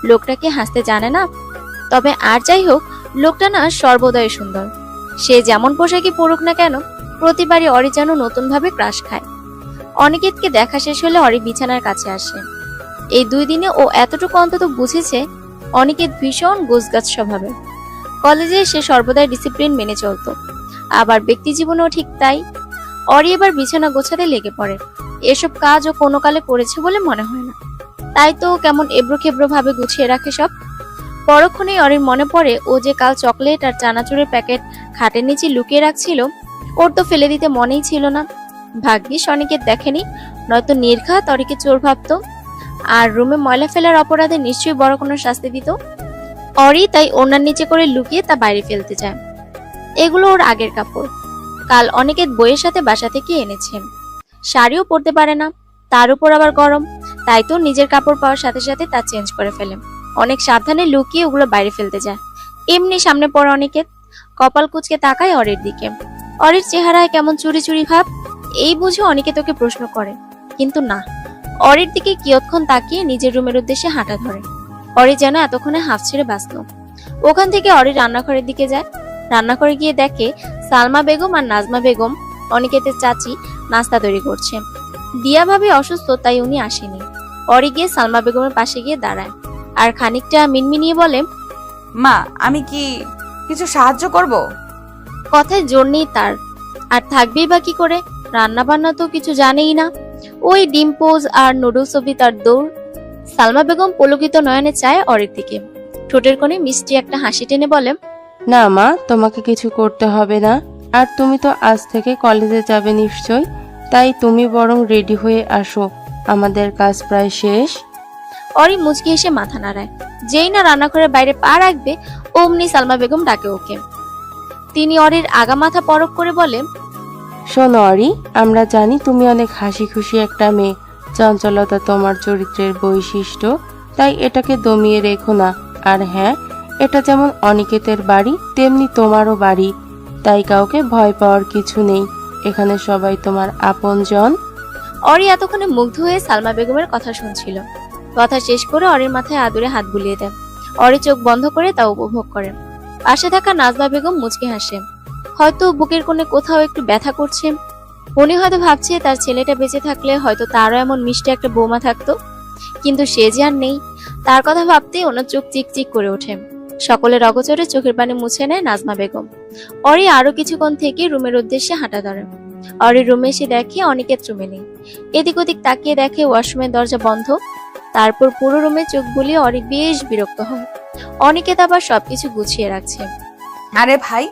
লোকটা কি হাসতে জানে না? তবে আর যাই হোক, লোকটা না সর্বদয় সুন্দর। সে যেমন পোশাকই পরুক না কেন, প্রতিবারই অরি যেন নতুন ভাবে ক্রাশ খায়। অনিকেতকে দেখা শেষ হলে অরি বিছানার কাছে আসে। এই 2 দিনে ও এতটুকু অন্তত বুঝেছে অনিকেত ভীষণ গোছগাছ স্বভাবের। কলেজে সে সর্বদাই ডিসিপ্লিন মেনে চলত, আবার ব্যক্তি জীবনেও ঠিক তাই। অরি এবার বিছানা গোছাতে লেগে পড়ে। এসব কাজ ও কোনো কালে করেছে বলে মনে হয় না, তাই তো কেমন এবড়ো খেবড়ো ভাবে গুছিয়ে রাখে সব। পরক্ষণেই অরির মনে পড়ে ও যে কাল চকলেট আর চানাচুরের প্যাকেট খাটের নিচে লুকিয়ে রাখছিল, ওর তো ফেলে দিতে মনেই ছিল না। ভাগ্যিস অনিকেত দেখেনি, নয়তো নির্ঘাত অরিকে চোর ভাবতো, আর রুমে ময়লা ফেলার অপরাধে নিশ্চয়ই বড় কোনো শাস্তি দিত। অরি তাই ওনার নিচে করে লুকিয়ে তা বাইরে ফেলতে যায়। এগুলো ওর আগের কাপড়, কাল অনিকেত বইয়ের সাথে বাসা থেকে এনেছে। শাড়িও পরতে পারে না, তার উপর আবার গরম, তাই তো নিজের কাপড় পাওয়ার সাথে সাথে তা চেঞ্জ করে ফেলে। অনেক সাবধানে লুকিয়ে ওগুলো বাইরে ফেলতে যায়। এমনি সামনে পড়ে অনিকেত, কপাল কুঁচকে তাকায় অরির দিকে। অরির চেহারায় কেমন চুরি চুরি ভাব, এই বুঝে অনিকেত ওকে প্রশ্ন করে, কিন্তু না, অরির দিকে কিয়ৎক্ষণ তাকিয়ে নিজের রুমের উদ্দেশ্যে হাঁটা ধরে। অরি যেন এতক্ষণে হাফ ছেড়ে বাঁচল। ওখান থেকে অরি রান্নাঘরের দিকে যায়। রান্নাঘরে গিয়ে দেখে সালমা বেগম আর নাজমা বেগম, অনিকেতের চাচি, নাস্তা তৈরি করছে। দিয়া ভাবি অসুস্থ, তাই উনি আসেনি। অরি গিয়ে সালমা বেগমের পাশে গিয়ে দাঁড়ায় আর খানিকটা মিনমিনিয়ে বলে, মা, আমি কি কিছু সাহায্য করব? কথায় জোর নেই তার, আর থাকবেই বা কি করে? রান্না বান্না তো কিছু জানেই না। ওই ডিম পোজ আর নুডলস অবধি তার দৌড়। সালমা বেগম পলকিত নয়নে চায় অরির দিকে, ঠোঁটের কোণে মিষ্টি একটা হাসি টেনে বলে, না মা, তোমাকে কিছু করতে হবে না। আর তুমি তো আজ থেকে কলেজে যাবে নিশ্চয়, তাই তুমি বরং রেডি হয়ে আসো, আমাদের কাজ প্রায় শেষ। অরি মুচকি হেসে মাথা নাড়ায়। যেই না রান্নাঘরের বাইরে পা রাখবে, অমনি সালমা বেগম ডাকে ওকে। তিনি অরির আগা মাথা পরক করে বলে, শোনো অরি, আমরা জানি তুমি অনেক হাসি খুশি একটা মেয়ে, চঞ্চলতা তোমার চরিত্রের বৈশিষ্ট্য, তাই এটাকে দমিয়ে রেখো না। আর হ্যাঁ, এটা যেমন অনিকেতের বাড়ি তেমনি তোমারও বাড়ি, তাই কাউকে ভয় পাওয়ার কিছু নেই, এখানে সবাই তোমার আপনজন। অরি এতক্ষণে মুগ্ধ হয়ে সালমা বেগমের কথা শুনছিল। কথা শেষ করে অরির মাথায় আদুরে হাত বুলিয়ে দেয়। অরি চোখ বন্ধ করে তা উপভোগ করে। পাশে থাকা নাজমা বেগম মুচকি হাসে। হয়তো বুকের কোণে কোথাও একটু ব্যথা করছে। উনি হয়তো ভাবছে তার ছেলেটা বেঁচে থাকলে হয়তো তারও এমন মিষ্টি একটা বৌমা থাকতো, কিন্তু সে যে আর নেই। তার কথা ভাবতেই ওনার চোখ চিকচিক করে ওঠে। সকলের অগোচরে চোখের পানি মুছে নেয় নাজমা বেগম। অরি আরো কিছুক্ষণ থেকে রুমের উদ্দেশ্যে হাঁটা ধরে। অরি রুমে এসে দেখে অনিকেত রুমে নেই। এদিক ওদিক তাকিয়ে দেখে ওয়াশরুমের দরজা বন্ধ। তারপর পুরো রুমে চোখ বুলিয়ে অরি বেশ বিরক্ত হয়। অনিকেত আবার সবকিছু গুছিয়ে রাখছে। আরে ভাই,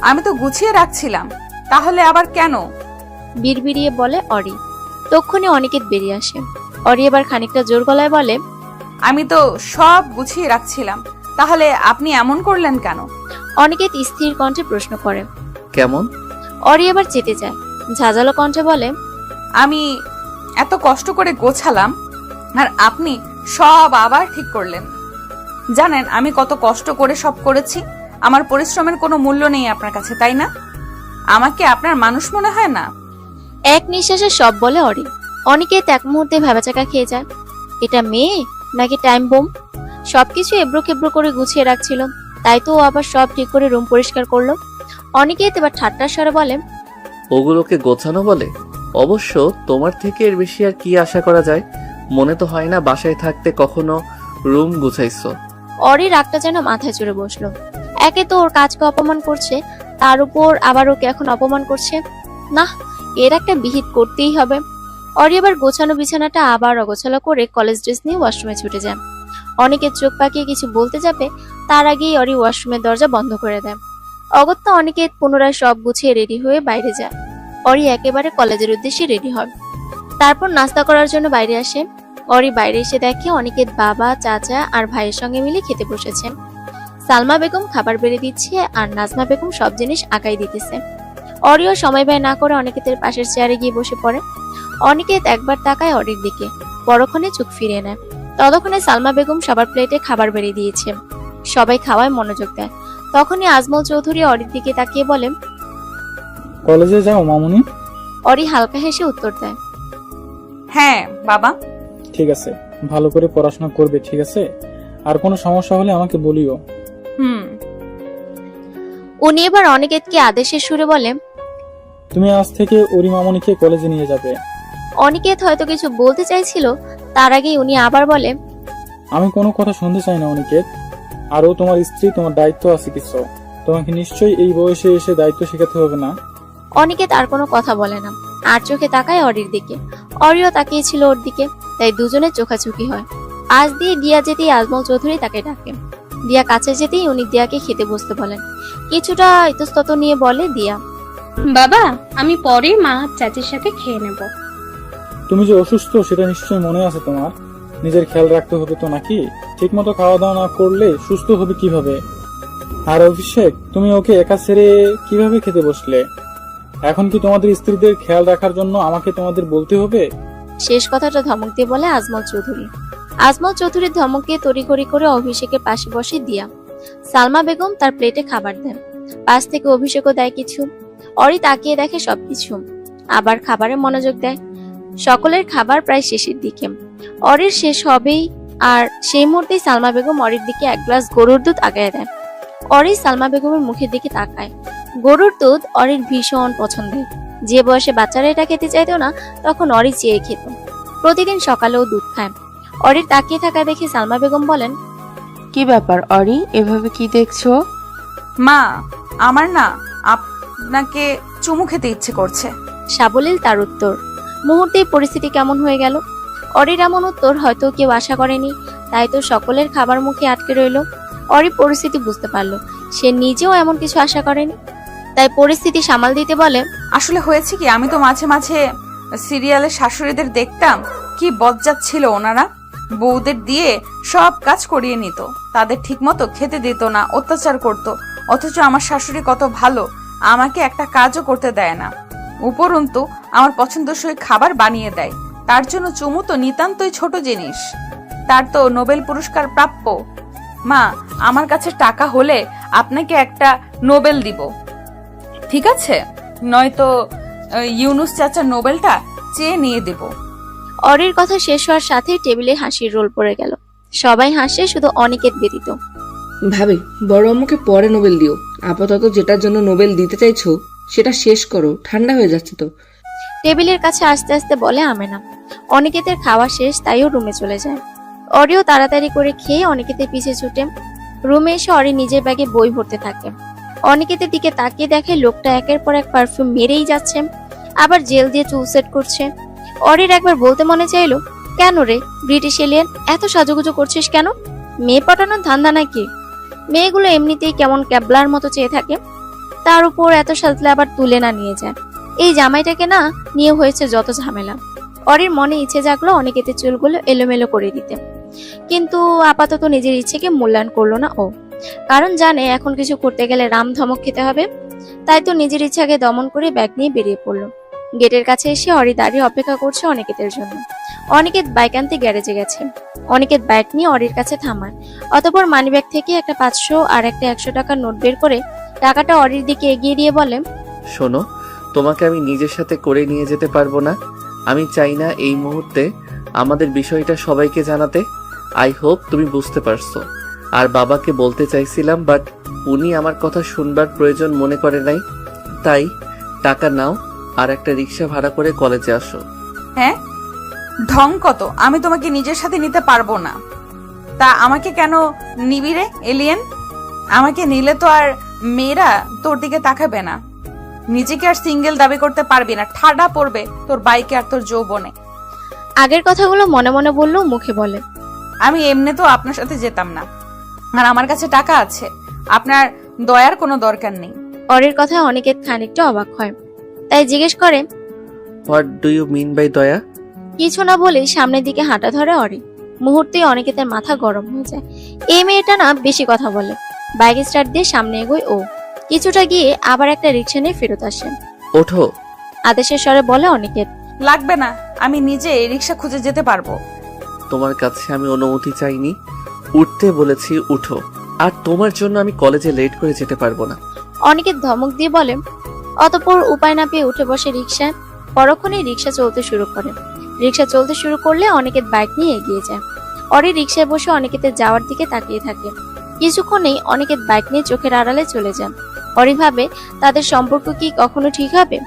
আমি তো গুছিয়ে রাখছিলাম, তাহলে আবার কেন? বিড়বিড়িয়ে বলে অরি। তক্ষুনি অনিকেত বেরিয়ে আসে। অরি এবার খানিকটা জোর গলায় বলে, আমি তো সব গুছিয়ে রাখছিলাম, তাহলে আপনি এমন করলেন কেন? অনিকেত স্থির কণ্ঠে প্রশ্ন করে। কেমন? অরি এবার চেতে যায়, ঝাঁঝালো কণ্ঠে বলে, আমি এত কষ্ট করে গোছালাম আর আপনি সব আবার ঠিক করলেন। জানেন আমি কত কষ্ট করে সব করেছি, আমার পরিশ্রমের কোনো মূল্য নেই আপনার কাছে, তাই না? আমাকে আপনার মানুষ মনে হয় না? এক নিঃশ্বাসে সব বলে অরি। অনিকেত এক মুহূর্তে ভেবাচাকা খেয়ে যায়। এটা মেয়ে নাকি টাইম বোম? সবকিছু এবড়ো খেবড়ো করে গুছিয়ে রাখছিল, তাই তো ও আবার সব ঠিক করে রুম পরিষ্কার করলো। অনিকেত এবার ঠাট্টার স্বরে বলে, ওগুলোকে গোছানো বলে? অবশ্য তোমার থেকে এর বেশি আর কি আশা করা যায়? মনে তো হয় না বাসায় থাকতে কখনো রুম গুছাইছো। অরি রাগটা যেন মাথায় চড়ে বসলো। একে তো ওর কাজকে অপমান করছে, তার উপর আবার ওকে এখন অপমান করছে। না, এর একটা বিহিত করতেই হবে। অরি আবার গোছানো বিছানাটা আবার অগোছালো করে কলেজ ড্রেস নিয়ে ওয়াশরুমে ছুটে যায়। অনেকের চোখ পাকিয়ে কিছু বলতে যাবে, তার আগেই অরি ওয়াশরুমের দরজা বন্ধ করে দেয়। অগত্যা অনিকেত পুনরায় সব গুছিয়ে রেডি হয়ে বাইরে যায়। অরি একেবারে কলেজের উদ্দেশ্যে রেডি হয়। তারপর নাস্তা করার জন্য বাইরে আসে। অরি বাইরে এসে দেখে অনিকেত বাবা, চাচা আর ভাইয়ের সঙ্গে মিলে খেতে বসেছে। সালমা বেগম খাবার বেড়ে দিচ্ছে আর নাজমা বেগম সব জিনিস আগাই দিতেছে। অরিও সময় ব্যয় না করে অনিকেতের পাশের চেয়ারে গিয়ে বসে পড়ে। অনিকেত একবার তাকায় অরির দিকে, পরক্ষণে চোখ ফিরিয়ে নেয়। ততক্ষণে সালমা বেগম সবার প্লেটে খাবার বেড়ে দিয়েছে। সবাই খাওয়ায় মনোযোগ দেয়। তখনই আজমল চৌধুরী অরির দিকে তাকিয়ে বলে, কলেজে যাও মামুনি? অরি হালকা হেসে উত্তর দেয়, হ্যাঁ বাবা। ঠিক আছে, ভালো করে পড়াশোনা করবে, ঠিক আছে? আর কোনো সমস্যা হলে আমাকে বলিও। হুম। উনি এবার অনিকেতকে আদেশের সুরে বলে, তুমি আজ থেকে ওরি মামুনিকে কলেজে নিয়ে যাবে। অনিকেত হয়তো কিছু বলতে চাইছিল, তার আগেই উনি আবার বলে, আমি কোনো কথা শুনতে চাই না অনিকেত। আরও তোমার স্ত্রী, তোমার দায়িত্ব আছে কিছু। তোমাকে নিশ্চয়ই এই বয়সে এসে দায়িত্ব শেখাতে হবে না। অনিকেত আর কোনো কথা বলে না, আর চোখে তাকায় অরির দিকে। অরিও তাকিয়েছিল ওর দিকে, তাই দুজনের চোখাচোখি হয়। আজ দিয়ে দিয়া যেতেই আজমল চৌধুরী তাকে ডাকে। দিয়া কাছে যেতেই উনি দিয়াকে খেতে বসতে বলেন। কিছুটা ইতস্তত নিয়ে বলে দিয়া, বাবা, আমি পরে মা চাচির সাথে খেয়ে নেব। তুমি যে অসুস্থ সেটা নিশ্চয়ই মনে আছে তোমার। নিজের খেয়াল রাখতে হবে তো নাকি? ঠিক মতো খাওয়া দাওয়া না করলে সুস্থ হবে কিভাবে? আর অভিষেক, তুমি ওকে একা ছেড়ে কিভাবে খেতে বসলে? এখন কি তোমাদের স্ত্রীদের খেয়াল রাখার জন্য আমাকে তোমাদের বলতে হবে? শেষ কথাটা ধমক দিয়ে বলে আজমল চৌধুরী। আজমল চৌধুরীর ধমকে তড়িঘড়ি করে অভিষেকের পাশে বসে দিয়া। সালমা বেগম তার প্লেটে খাবার দেন। পাশ থেকে অভিষেকও দেয় কিছু। অরি তাকিয়ে দেখে সবকিছু, আবার খাবারে মনোযোগ দেয়। সকলের খাবার প্রায় শেষের দিকে। অরির শেষ হবেই, আর সেই মুহূর্তেই সালমা বেগম অরির দিকে এক গ্লাস গরুর দুধ আগায় দেন। অরি সালমা বেগমের মুখের দিকে তাকায়। গরুর দুধ অরির ভীষণ পছন্দের। যে বয়সে বাচ্চারা এটা খেতে চাইতো না, তখন অরি চেয়ে খেত। প্রতিদিন সকালেও দুধ খায়। অরির তাকিয়ে থাকা দেখে সালমা বেগম বলেন, কি ব্যাপার অরি, এভাবে কি দেখছো? মা, আমার না আপনাকে চুমু খেতে ইচ্ছে করছে। সাবলীল তার উত্তর। মুহূর্তেই পরিস্থিতি কেমন হয়ে গেল। অরির এমন উত্তর হয়তো কেউ আশা করেনি, তাই তো সকলের খাবার মুখে আটকে রইল। অরি পরিস্থিতি বুঝতে পারলো, সে নিজেও এমন কিছু আশা করেনি, তাই পরিস্থিতি সামাল দিতে বলে, আসলে হয়েছে কি, আমি তো মাঝে মাঝে সিরিয়ালের শাশুড়িদের দেখতাম, কি বজ্জাত ছিল ওনারা। বউদের দিয়ে সব কাজ করিয়ে নিত, তাদের ঠিকমতো খেতে দিত না, অত্যাচার করত। অথচ আমার শাশুড়ি কত ভালো, আমাকে একটা কাজও করতে দেয় না, উপরন্তু আমার পছন্দসই খাবার বানিয়ে দেয়। তার জন্য চুমু তো নিতান্তই ছোট জিনিস, তার তো নোবেল পুরস্কার প্রাপ্য। মা, আমার কাছে টাকা হলে আপনাকে একটা নোবেল দিব, ঠিক আছে? নয়তো ইউনুস চাচার নোবেলটা চেয়ে নিয়ে দেব। অরির কথা শেষ হওয়ার সাথেই টেবিলে হাসির রোল পড়ে গেল। সবাই হাসে, শুধু অনিকেত ব্যতীত। ভাবি, বড় আম্মুকে পরে নোবেল দিও। আপাতত যেটার জন্য নোবেল দিতে চাইছো সেটা শেষ করো, ঠান্ডা হয়ে যাচ্ছে তো। টেবিলের কাছে আস্তে আস্তে বলে আমেনা। অনিকেতের খাওয়া শেষ, তাইও রুমে চলে যায়। অরিও তাড়াতাড়ি করে খেয়ে অনিকেতের পিছে ছুটে। রুমে এসে অরি নিজের ব্যাগে বই ভরতে থাকে। অনিকেতের দিকে তাকিয়ে দেখে লোকটা একের পর এক পারফিউম মেরেই যাচ্ছে, আবার জেল দিয়ে চুল সেট করছে। অরির একবার বলতে মনে চাইলো, কেন রে ব্রিটিশ এলিয়েন, এত সাজুগুজু করছিস কেন? মেয়ে পটানোর ধান্দা নাকি? মেয়েগুলো এমনিতেই কেমন ক্যাবলার মতো চেয়ে থাকে, তার উপর এত সাজলে আবার তুলে না নিয়ে যায়। এই জামাইটাকে না নিয়ে হয়েছে যত ঝামেলা। অরির মনে ইচ্ছে জাগলো অনিকেতের চুলগুলো এলোমেলো করে দিতে, কিন্তু আপাতত নিজের ইচ্ছেকে মূল্যায়ন করলো না ও, কারণ জানে এখন কিছু করতে গেলে রাম ধমক খেতে হবে। তাই তো নিজের ইচ্ছাকে দমন করে ব্যাগ নিয়ে বেরিয়ে পড়লো। গেটের কাছে এসে অরি দাঁড়িয়ে অপেক্ষা করছে অনিকেতের জন্য। অনিকেত বাইক আনতে গ্যারেজে গেছে। অনিকেত বাইক নিয়ে অরির কাছে থামায়। অতঃপর মানিব্যাগ থেকে একটা 500 আর একটা 100 টাকার নোট বের করে টাকাটা অরির দিকে এগিয়ে দিয়ে বলে, শোনো, তোমাকে আমি নিজের সাথে করে নিয়ে যেতে পারবো না। আমি চাই না এই মুহূর্তে আমাদের বিষয়টা সবাইকে জানাতে। আই হোপ তুমি বুঝতে পারছো। আর বাবাকে বলতে চাইছিলাম, বাট উনি আমার কথা শুনবার প্রয়োজন মনে করে নাই। তাই টাকা নাও আর একটা রিক্সা ভাড়া করে কলেজে আসো। হ্যাঁ, ঢং কত, আমি তোমাকে নিজের সাথে নিতে পারবো না। তা আমাকে কেন নিবি রে এলিয়েন? আমাকে নিলে তো আর মেয়েরা তোর দিকে তাকাবে না। নিজেকে আর সিঙ্গেল দাবি করতে পারবি না, ঠাডা পড়বে তোর বাইকে আর তোর যৌবনে। আগের কথাগুলো মনে মনে বললেও মুখে বলে। আমি এমনি তো আপনার সাথে যেতাম না, আর আমার কাছে টাকা আছে, আপনার দয়ার কোনো দরকার নেই। অরির কথায় অনিকেত খানিকটা অবাক হয়, তাই জিজ্ঞেস করে, what do you mean by দয়া? কিছু না বলেই সামনের দিকে হাঁটা ধরে অরি। মুহূর্তেই অনিকেতের মাথা গরম হয়ে যায়। এই মেয়েটা না বেশি কথা বলে। বাইক স্টার্ট দিয়ে সামনে এগোয় ও। কিছুটা গিয়ে আবার একটা রিক্সা নিয়ে ফেরত আসে। ওঠো। আদেশের স্বরে বলে অনিকেত। লাগবে না, আমি নিজে রিক্সা খুঁজে যেতে পারবো। তোমার কাছে আমি অনুমতি চাইনি, উঠতে বলেছি উঠো। আর তোমার জন্য আমি কলেজে লেট করে যেতে পারবো না। অনিকেত ধমক দিয়ে বলে। অতঃপর উপায় না পেয়ে উঠে বসে রিক্সায়। পরক্ষণেই রিক্সা চলতে শুরু করে। রিক্সা চলতে শুরু করলে অনিকেত বাইক নিয়ে এগিয়ে যায়। অরি রিক্সায় বসে অনিকেতের যাওয়ার দিকে তাকিয়ে থাকে। কিছুক্ষণেই অনিকেত বাইক নিয়ে চোখের আড়ালে চলে যান। অরি ভাবে, তাদের সম্পর্ক কি কখনো ঠিক হবে?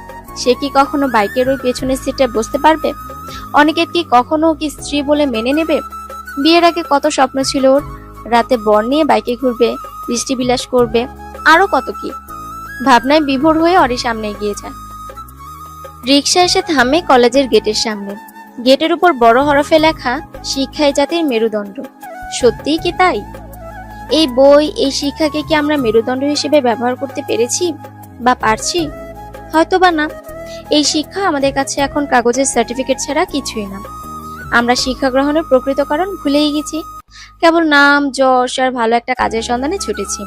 সে কি কখনো বাইকের ওই পেছনের সিটে বসতে পারবে? অনিকেত কি কখনো কি স্ত্রী বলে মেনে নেবে? বিয়ের আগে কত স্বপ্ন ছিল ওর, রাতে বর নিয়ে বাইকে ঘুরবে, বৃষ্টি বিলাস করবে, আরো কত কি। ভাবনায় বিভোর হয়ে অরি সামনে এগিয়ে যায়। রিক্সা এসে থামে কলেজের গেটের সামনে। গেটের উপর বড় হরফে লেখা, শিক্ষাই জাতির মেরুদণ্ড। সত্যিই কি তাই? এই বই, এই শিক্ষাকে কি আমরা মেরুদণ্ড হিসেবে ব্যবহার করতে পেরেছি বা পারছি? হয়তো বা না। এই শিক্ষা আমাদের কাছে এখন কাগজের সার্টিফিকেট ছাড়া কিছুই না। আমরা শিক্ষা গ্রহণের প্রকৃত কারণ ভুলেই গেছি। কেবল নাম, যশ আর ভালো একটা কাজের সন্ধানে ছুটেছি।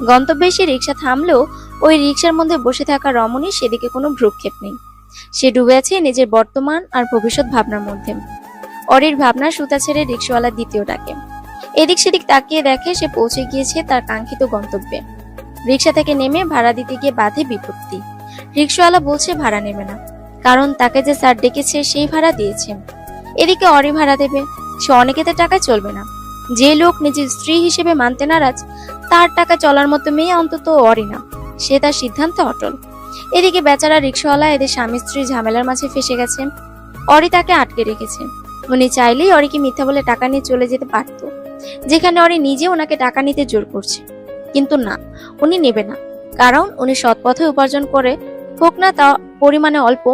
গন্তব্যে এসে রিক্সা থামলেও ওই রিক্সার মধ্যে বসে থাকা রমণীর সেদিকে কোনো ভ্রুক্ষেপ নেই। সে ডুবে আছে নিজের বর্তমান আর ভবিষ্যৎ ভাবনার মধ্যে। অরির ভাবনার সুতা ছেড়ে রিক্সাওয়ালা দ্বিতীয় ডাকে। এদিক সেদিক তাকিয়ে দেখে সে পৌঁছে গিয়েছে তার কাঙ্ক্ষিত গন্তব্যে। রিক্সা থেকে নেমে ভাড়া দিতে গিয়ে বাধে বিপত্তি। রিক্সাওয়ালা বলছে ভাড়া নেবে না, কারণ তাকে যে স্যার ডেকেছে সেই ভাড়া দিয়েছে। এদিকে অরি ভাড়া দেবে, সে অনিকেতের টাকায় চলবে না। যে লোক নিজের স্ত্রী হিসেবে মানতে নারাজ, তার টাকা চলার মতো মেয়ে অন্তত অরি না। সে তার সিদ্ধান্তে অটল। এদিকে বেচারা রিক্সাওয়ালা এদের স্বামী স্ত্রী ঝামেলার মাঝে ফেসে গেছে। অরি তাকে আটকে রেখেছে। উনি চাইলেই অরিকে মিথ্যা বলে টাকা নিয়ে চলে যেতে পারত, যেখানে অরি নিজে ওনাকে টাকা নিতে জোর করছে। কিন্তু না, উনি নেবে না, কারণ উনি সৎ পথে উপার্জন করে, হোক না তা পরিমাণে অল্প।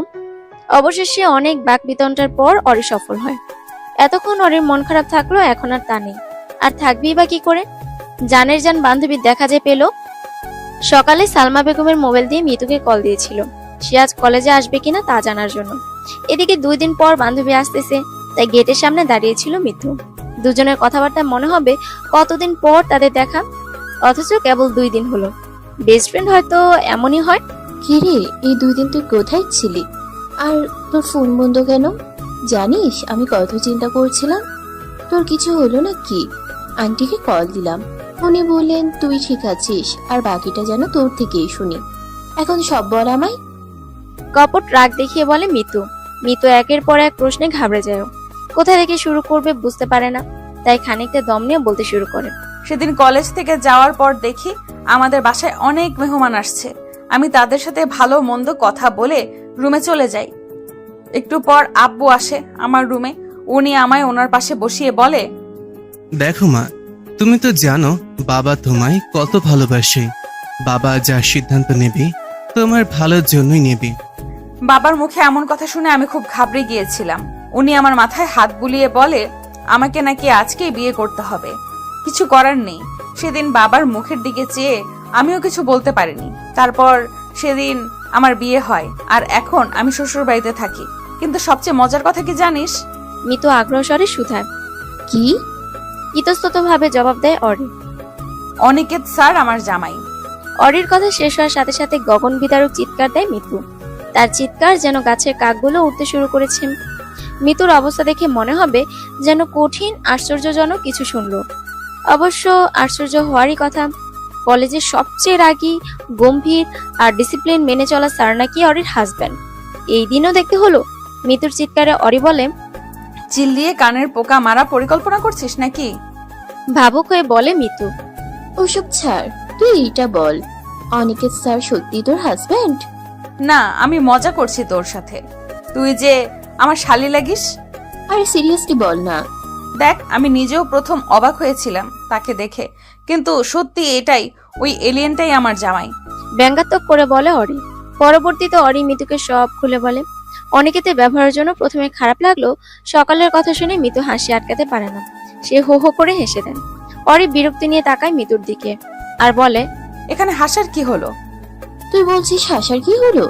অবশেষে অনেক বাক বিতণ্ডার পর অরি সফল হয়। এতক্ষণ অরির মন খারাপ থাকলো, এখন আর তা নেই। আর থাকবেই বা কি করে? জানের জান বান্ধবীর দেখা যে পেল। সকালে সালমা বেগমের মোবাইল দিয়ে মিতুকে কল দিয়েছিল, সে আজ কলেজে আসবে কিনা তা জানার জন্য। এদিকে 2 দিন পর বান্ধবী আসতেছে, তাই গেটের সামনে দাঁড়িয়েছিল মিতু। দুজনের কথাবার্তা মনে হবে কতদিন পর তাদের দেখা, অথচ কেবল 2 দিন হলো। বেস্ট ফ্রেন্ড হয়তো এমনই হয়। কিরে, এই 2 দিন তুই কোথায় ছিলি? আর তোর ফোন বন্ধ কেন? জানিস আমি কত চিন্তা করছিলাম। তোর কিছু হলো না কি? আন্টিকে কল দিলাম, উনি বললেন তুই ঠিক আছিস, আর বাকিটা যেন তোর থেকেই শুনি। এখন সব বল আমায়। কপট রাগ দেখিয়ে বলে মিতু। মিতু একের পর এক প্রশ্নে ঘাবড়ে যায়। কোথা থেকে শুরু করবে বুঝতে পারে না, তাই খানিকটা দম নিয়ে বলতে শুরু করে। সেদিন কলেজ থেকে যাওয়ার পর দেখি আমাদের বাসায় অনেক মেহমান আসছে। আমি তাদের সাথে ভালো মন্দ কথা বলে রুমে চলে যাই। একটু পর আব্বু আসে আমার রুমে। উনি আমায় ওনার পাশে বসিয়ে বলে, দেখো মা, তুমি তো জানো বাবা তোমায় কত ভালোবাসে। বাবা যা সিদ্ধান্ত নেবে তোমার ভালোর জন্যই নেবে। বাবার মুখে এমন কথা শুনে আমি খুব ঘাবড়ে গিয়েছিলাম। উনি আমার মাথায় হাত বুলিয়ে বলে আমাকে নাকি আজকেই বিয়ে করতে হবে। কিছু করার নেই, সেদিন বাবার মুখের দিকে চেয়ে আমিও কিছু বলতে পারিনি। তারপর সেদিন আমার বিয়ে হয়, আর এখন আমি শ্বশুর বাড়িতে থাকি। কিন্তু সবচেয়ে মজার কথা কি জানিস? মিতু আগ্রহ স্বরে শুধায়। কি? ইতস্তত ভাবে জবাব দেয় অরি। অনিকেত স্যার আমার জামাই। অরির কথা শেষ হওয়ার সাথে সাথে গগন বিদারক চিৎকার দেয় মিতু। তার চিৎকার যেন গাছের কাকগুলো উঠতে শুরু করেছে। মিতুর অবস্থা দেখে মনে হবে যেন কঠিন আশ্চর্যজনক কিছু শুনল। অবশ্য আশ্চর্য হওয়ারই কথা। কলেজের সবচেয়ে রাগী, গম্ভীর আর ডিসিপ্লিন মেনে চলা স্যার নাকি অরির হাজব্যান্ড। এই দিনও দেখতে হলো। মিতুর চিৎকারে অরি বলে, চিল্লিয়ে কানের পোকা মারা পরিকল্পনা করছিস নাকি? ভাবুক হয়ে বলে মিতু। ওসব ছাড়, তুই এটা বল, অনিকেত স্যার সত্যি তোর হাজবেন্ড? না, আমি মজা করছি তোর সাথে। তুই যে আমার শালি লাগিস। আরে সিরিয়াসলি বল না। দেখ, আমি নিজেও প্রথম অবাক হয়েছিলাম তাকে দেখে, কিন্তু সত্যি এটাই ওই এলিয়েনটাই আমার জামাই। ব্যঙ্গাত্মক করে বলে অরি। পরবর্তীতে অরি মিতুকে সব খুলে বলে। অনিকেতের ব্যবহারের জন্য প্রথমে খারাপ লাগলেও সকালের কথা শুনে মিতু হাসি আটকাতে পারে না। সে হো হো করে হেসে দেন। অরি বিরক্তি নিয়ে তাকায় মিতুর দিকে আর বলে, এখানে হাসার কি হলো? তুই বলছিস হাসার কি হলো?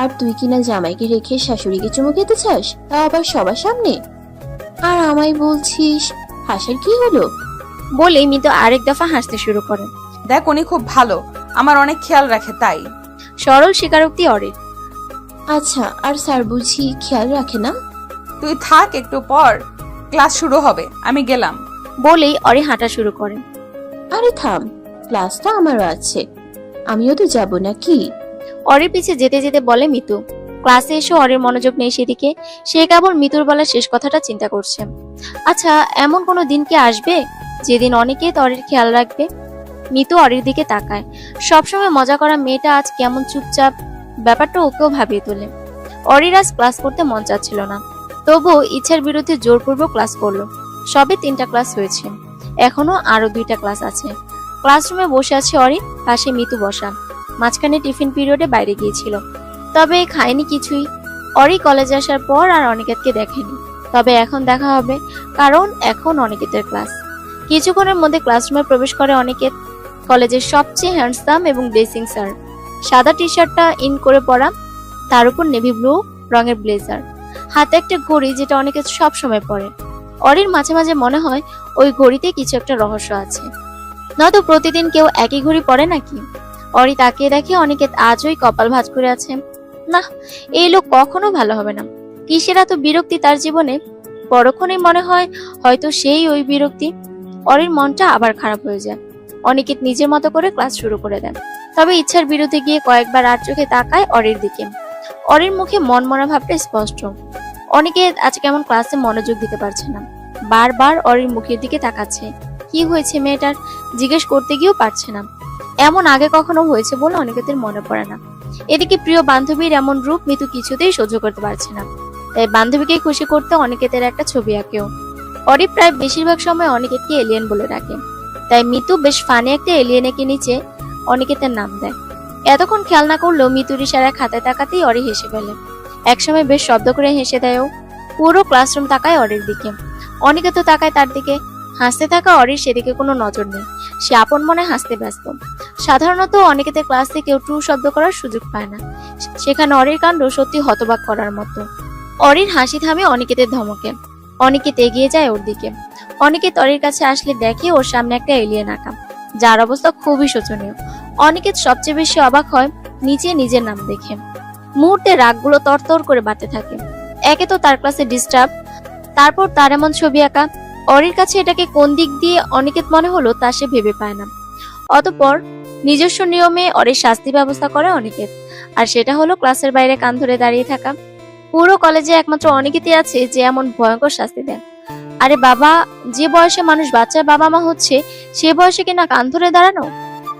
আর তুই কিনা জামাইকে রেখে শাশুড়িকে চুমু খেতে চাস, তা আবার সবার সামনে? আর আমায় বলছিস হাসার কি হলো? বলেই মিতু আরেক দফা হাসতে শুরু করে। দেখ, উনি খুব ভালো, আমার অনেক খেয়াল রাখে তাই। সরল স্বীকারোক্তি অরির। আচ্ছা, আর স্যার বুঝি খেয়াল রাখে না? তুই থাক, একটু পর ক্লাস শুরু হবে, আমি গেলাম। বলেই অরি হাঁটা শুরু করে। আরে থাম, ক্লাস তো আমারও আছে, আমিও তো যাব নাকি? অরির পিছে যেতে যেতে বলে মিতু। ক্লাসে এসে অরির মনোযোগ নেই সেদিকে। সে কেবল মিতুর বলা শেষ কথাটা চিন্তা করছে। আচ্ছা, এমন কোনো দিন কি আসবে যেদিন অনিকেত অরির খেয়াল রাখবে? মিতু অরির দিকে তাকায়। সবসময় মজা করা মেয়েটা আজ কেমন চুপচাপ, ব্যাপারটা ওকেও ভাবিয়ে তোলে। অরির আজ ক্লাস করতে মন চাচ্ছিল না, তবুও ইচ্ছার বিরুদ্ধে জোরপূর্বক ক্লাস করলো। সবে 3টা ক্লাস হয়েছে, এখনো আরো 2টা ক্লাস আছে। ক্লাসরুমে বসে আছে অরি, পাশে মিতু বসা। মাঝখানে টিফিন পিরিয়ডে বাইরে গিয়েছিল, তবে খায়নি কিছুই। অরি কলেজে আসার পর আর অনিকেতকে দেখেনি, তবে এখন দেখা হবে, কারণ এখন অনিকেতের ক্লাস। কিছুক্ষণের মধ্যে ক্লাসরুমে প্রবেশ করে অনিকেত। কলেজের সবচেয়ে হ্যান্ডসাম এবং ড্রেসিং স্যার। সাদা টি শার্টটা ইন করে পরা, তার উপর নেভি ব্লু রঙের ব্লেজার, হাতে একটা ঘড়ি যেটা অনিকেত সব সময় পরে। অরির মাঝে মাঝে মনে হয় ওই ঘড়িতে কিছু একটা রহস্য আছে, নয়তো প্রতিদিন কেউ একই ঘড়ি পরে নাকি। অরি তাকিয়ে দেখে অনিকেত আজই কপাল ভাঁজ করে আছে। না, এই লোক কখনো ভালো হবে না। কিসের এত বিরক্তি তার জীবনে? পরক্ষণেই মনে হয় হয়তো সেই ওই বিরক্তি। অরির মনটা আবার খারাপ হয়ে যায়। অনিকেত নিজের মতো করে ক্লাস শুরু করে দেন, তবে ইচ্ছার বিরুদ্ধে গিয়ে কয়েকবার আর চোখে তাকায় অরির দিকে। অরির মুখে মনমরা ভাবটা স্পষ্ট। অনিকেত আজ কেমন ক্লাসে মনোযোগ দিতে পারছে না, বারবার অরির মুখের দিকে তাকাচ্ছে। কি হয়েছে মেয়েটার জিজ্ঞেস করতে গিয়েও পারছে না। এমন আগে কখনো হয়েছে বলে অনিকেতের মনে পড়ে না। এদিকে প্রিয় বান্ধবীর এমন রূপ মিতু কিছুতেই সহ্য করতে পারছে না, তাই বান্ধবীকে খুশি করতে অনিকেতের একটা ছবি আঁকেও। অরি প্রায় বেশিরভাগ সময় অনিকেতকে এলিয়েন বলে ডাকে, তাই মিতু বেশ ফানি একটা এলিয়েন এঁকে নিচে অনিকেতের নাম দেয়। এতক্ষণ খেয়াল না করলেও মিতুর ইশারায় খাতায় তাকাতেই অরি হেসে ফেলে। একসময় বেশ শব্দ করে হেসে দেয়ও। পুরো ক্লাসরুম তাকায় অরির দিকে, অনিকেতও তাকায় তার দিকে। হাসতে থাকা অরির সেদিকে কোনো নজর নেই, সে আপন মনে হাসতে ব্যস্ত। সাধারণত অনিকেতের ক্লাসে কেউ ট্রু শব্দ করার সুযোগ পায় না, সেখানে অরির কাণ্ড সত্যি হতবাক করার মতো। অরির হাসি থামে অনিকেতের ধমকে। অনিকেত এগিয়ে যায় ওর দিকে। অনিকেত অরির কাছে আসলে দেখে ওর সামনে একটা এলিয়েন আঁকা, যার অবস্থা খুবই শোচনীয়। অনিকেত সবচেয়ে বেশি অবাক হয় নিচে নিজের নাম দেখে। মুহূর্তে রাগগুলো তরতর করে বাড়তে থাকে। একে তো তার ক্লাসে ডিস্টার্ব, তারপর তার এমন ছবি আঁকা। অরির কাছে এটাকে কোন দিক দিয়ে অনিকেত মনে হলো তা সে ভেবে পায় না। অতঃপর নিজস্ব নিয়মে অরির শাস্তি ব্যবস্থা করে অনিকেত, আর সেটা হলো ক্লাসের বাইরে কান ধরে দাঁড়িয়ে থাকা। পুরো কলেজে একমাত্র অনিকেতই আছে যে এমন ভয়ঙ্কর শাস্তি দেন। আরে বাবা, যে বয়সে মানুষ বাচ্চার বাবা মা হচ্ছে সে বয়সে কিনা কান ধরে দাঁড়ানো,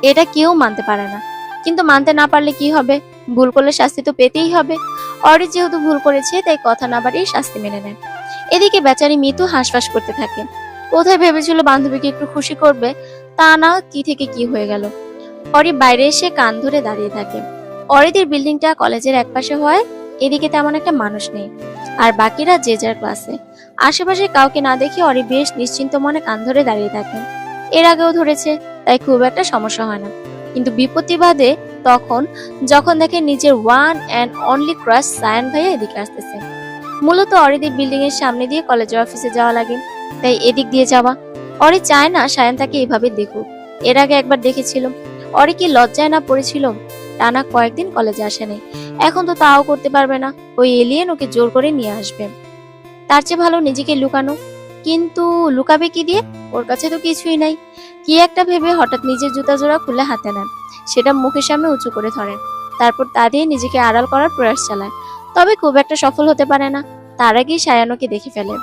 এটা কেউ মানতে পারে না। কিন্তু মানতে না পারলে কি হবে? ভুল করলে শাস্তি তো পেতেই হবে। অরি যেহেতু ভুল করেছে তাই কথা না বাড়িয়ে শাস্তি মেনে নেয়। এদিকে বেচারি মিতু হাঁসফাঁস করতে থাকে। কোথায় ভেবেছিল বান্ধবীকে একটু খুশি করবে, তা না কি থেকে কি হয়ে গেল। অরি বাইরে এসে কান ধরে দাঁড়িয়ে থাকে। অরিদের বিল্ডিংটা কলেজের একপাশে হয়, এদিকে তেমন একটা মানুষ নেই, আর বাকিরা যে যার ক্লাসে। আশেপাশে কাউকে না দেখে অরি বেশ নিশ্চিন্ত মনে কান ধরে দাঁড়িয়ে থাকে। এর আগেও ধরেছে, তাই খুব একটা সমস্যা হয় না। কিন্তু বিপত্তি বাধে তখন, যখন দেখে নিজের one and only crush Sayan ভাইয়া এদিকে আসতেছে। মূলত অরিদের বিল্ডিং এর সামনে দিয়ে কলেজের অফিসে যাওয়া লাগে, তাই এদিক দিয়ে যাওয়া। অরি চায় না সায়ান তাকে এভাবে দেখুক। এর আগে একবার দেখেছিল। অরি কি লজ্জায় না পড়েছিল? টানা কয়েকদিন কলেজে আসেনি, এখন তো তাও করতে পারবে না। ওই এলিয়েন ওকে জোর করে নিয়ে আসবে। তার চেয়ে ভালো নিজেকে লুকানো। কিন্তু লুকাবে কি দিয়ে? ওর কাছে তো কিছুই নাই। কি একটা ভেবে হঠাৎ নিজের জুতা জোড়া খুলে হাতে নেন, সেটা মুখের সামনে উঁচু করে ধরেন। তারপর তা দিয়ে নিজেকে আড়াল করার প্রয়াস চালায়, তবে খুব একটা সফল হতে পারে না। তার আগেই সায়ানকে দেখে ফেলে।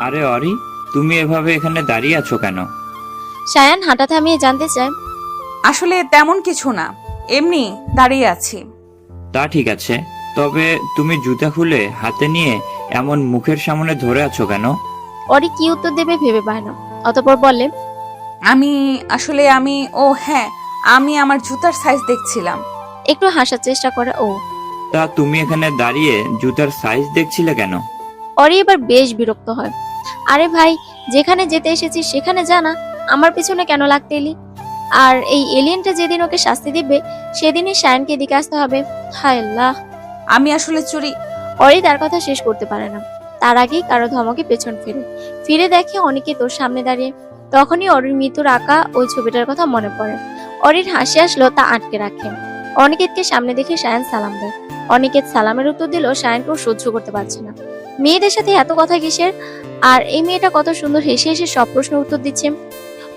আরে অরি, তুমি এভাবে এখানে দাঁড়িয়ে আছো কেন? সায়ান হাঁটা থামিয়ে জানতে চায়। আসলে তেমন কিছু না, এমনি দাঁড়িয়ে আছি। তা ঠিক আছে, তবে তুমি জুতা খুলে হাতে নিয়ে এমন মুখের সামনে ধরে আছো কেন? অরি কি উত্তর দেবে ভেবে পায় না, অতঃপর বলে, আমি ও হ্যাঁ, আমি আমার জুতার সাইজ দেখছিলাম। একটু হাসার চেষ্টা করে ও। তা তুমি এখানে দাঁড়িয়ে জুতার সাইজ দেখছিলে কেন? অরি এবার বেশ বিরক্ত হয়। আরে ভাই, যেখানে যেতে এসেছিস সেখানে জানা, আমার পিছনে কেন লাগতে এলি? আর এই এলিয়েনটা যেদিন ওকে শাস্তি দিবে সেদিনই শায়নকে এদিকে আসতে হবে। হায় আল্লাহ। আমি আসলে চুরি। অরি তার কথা শেষ করতে পারে না, তার আগেই কারো ধমকে পেছন ফিরে দেখে অনেকে তোর সামনে দাঁড়িয়ে। তখনই অরির মৃত্যুর আঁকা ওই ছবিটার কথা মনে পড়ে। অরির হাসি আসলো, তা আটকে রাখে। অনিকেতকে সামনে দেখে শায়ন সালাম দেয়। অনিকেত সালামের উত্তর দিল শায়নকেও সহ্য করতে পারছে না। মেয়েদের সাথে এত কথা কিসের? আর এই মেয়েটা কত সুন্দর হেসে হেসে সব প্রশ্নের উত্তর দিচ্ছে।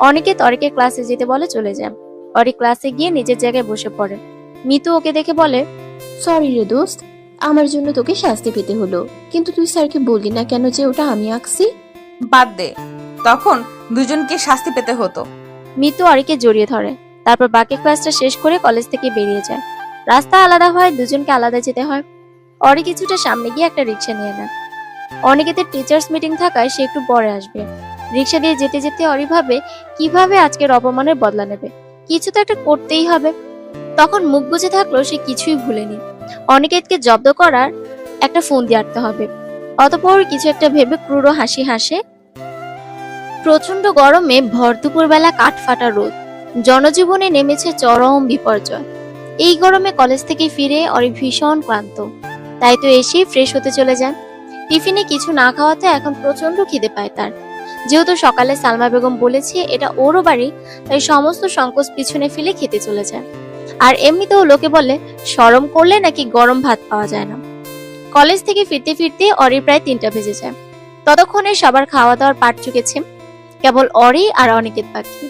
অনিকেত অরিকে ক্লাসে যেতে বলে চলে যায়। অরি ক্লাসে গিয়ে নিজের জায়গায় বসে পড়ে। মিতু ওকে দেখে বলে, সরি রে দোস্ত, আমার জন্য তোকে শাস্তি পেতে হলো। কিন্তু তুই স্যারকে বললি না কেন যে ওটা আমি আঁকছি? বাদ দে, তখন দুজনকে শাস্তি পেতে হতো। মিতু অরিকে জড়িয়ে ধরে। তারপর বাকি ক্লাসটা শেষ করে কলেজ থেকে বেরিয়ে যায়। রাস্তা আলাদা হয়, দুজনকে আলাদা যেতে হয়। অরি কিছুটা সামনে গিয়ে একটা রিক্সা নিয়ে নেয়। অনিকেতের টিচার্স মিটিং থাকায় সে একটু পরে আসবে। রিক্সা দিয়ে যেতে যেতে অরি ভাবে কিভাবে আজকের অপমানের বদলা নেবে। কিছু তো একটা করতেই হবে। তখন মুখ বুজে থাকলো সে কিছুই ভুলেনি। অনিকেতকে জব্দ করার একটা ফোন দিয়ে আটতে হবে। অতঃপর কিছু একটা ভেবে ক্রুড় হাসি হাসে। প্রচন্ড গরমে ভর দুপুর বেলা কাঠফাটা রোদ, জনজীবনে নেমেছে চরম বিপর্যয়। এই গরমে কলেজ থেকে ফিরে অরি ভীষণ ক্লান্ত, তাই তো এসেই ফ্রেশ হতে চলে যায়। টিফিনে কিছু না খাওয়াতে এখন প্রচন্ড খিদে পায় তার। যেহেতু সকালে সালমা বেগম বলেছে এটা ওরও বাড়ি, তাই সমস্ত সংকোচ পিছনে ফেলে খেতে চলে যায়। আর এমনিতেও লোকে বলে শরম করলে নাকি গরম ভাত পাওয়া যায় না। কলেজ থেকে ফিরতে ফিরতে অরি প্রায় 3টা বেজে যায়। ততক্ষণে সবার খাওয়া দাওয়ার পাট চুকেছে, কেবল অরি আর অনিকেত বাকি।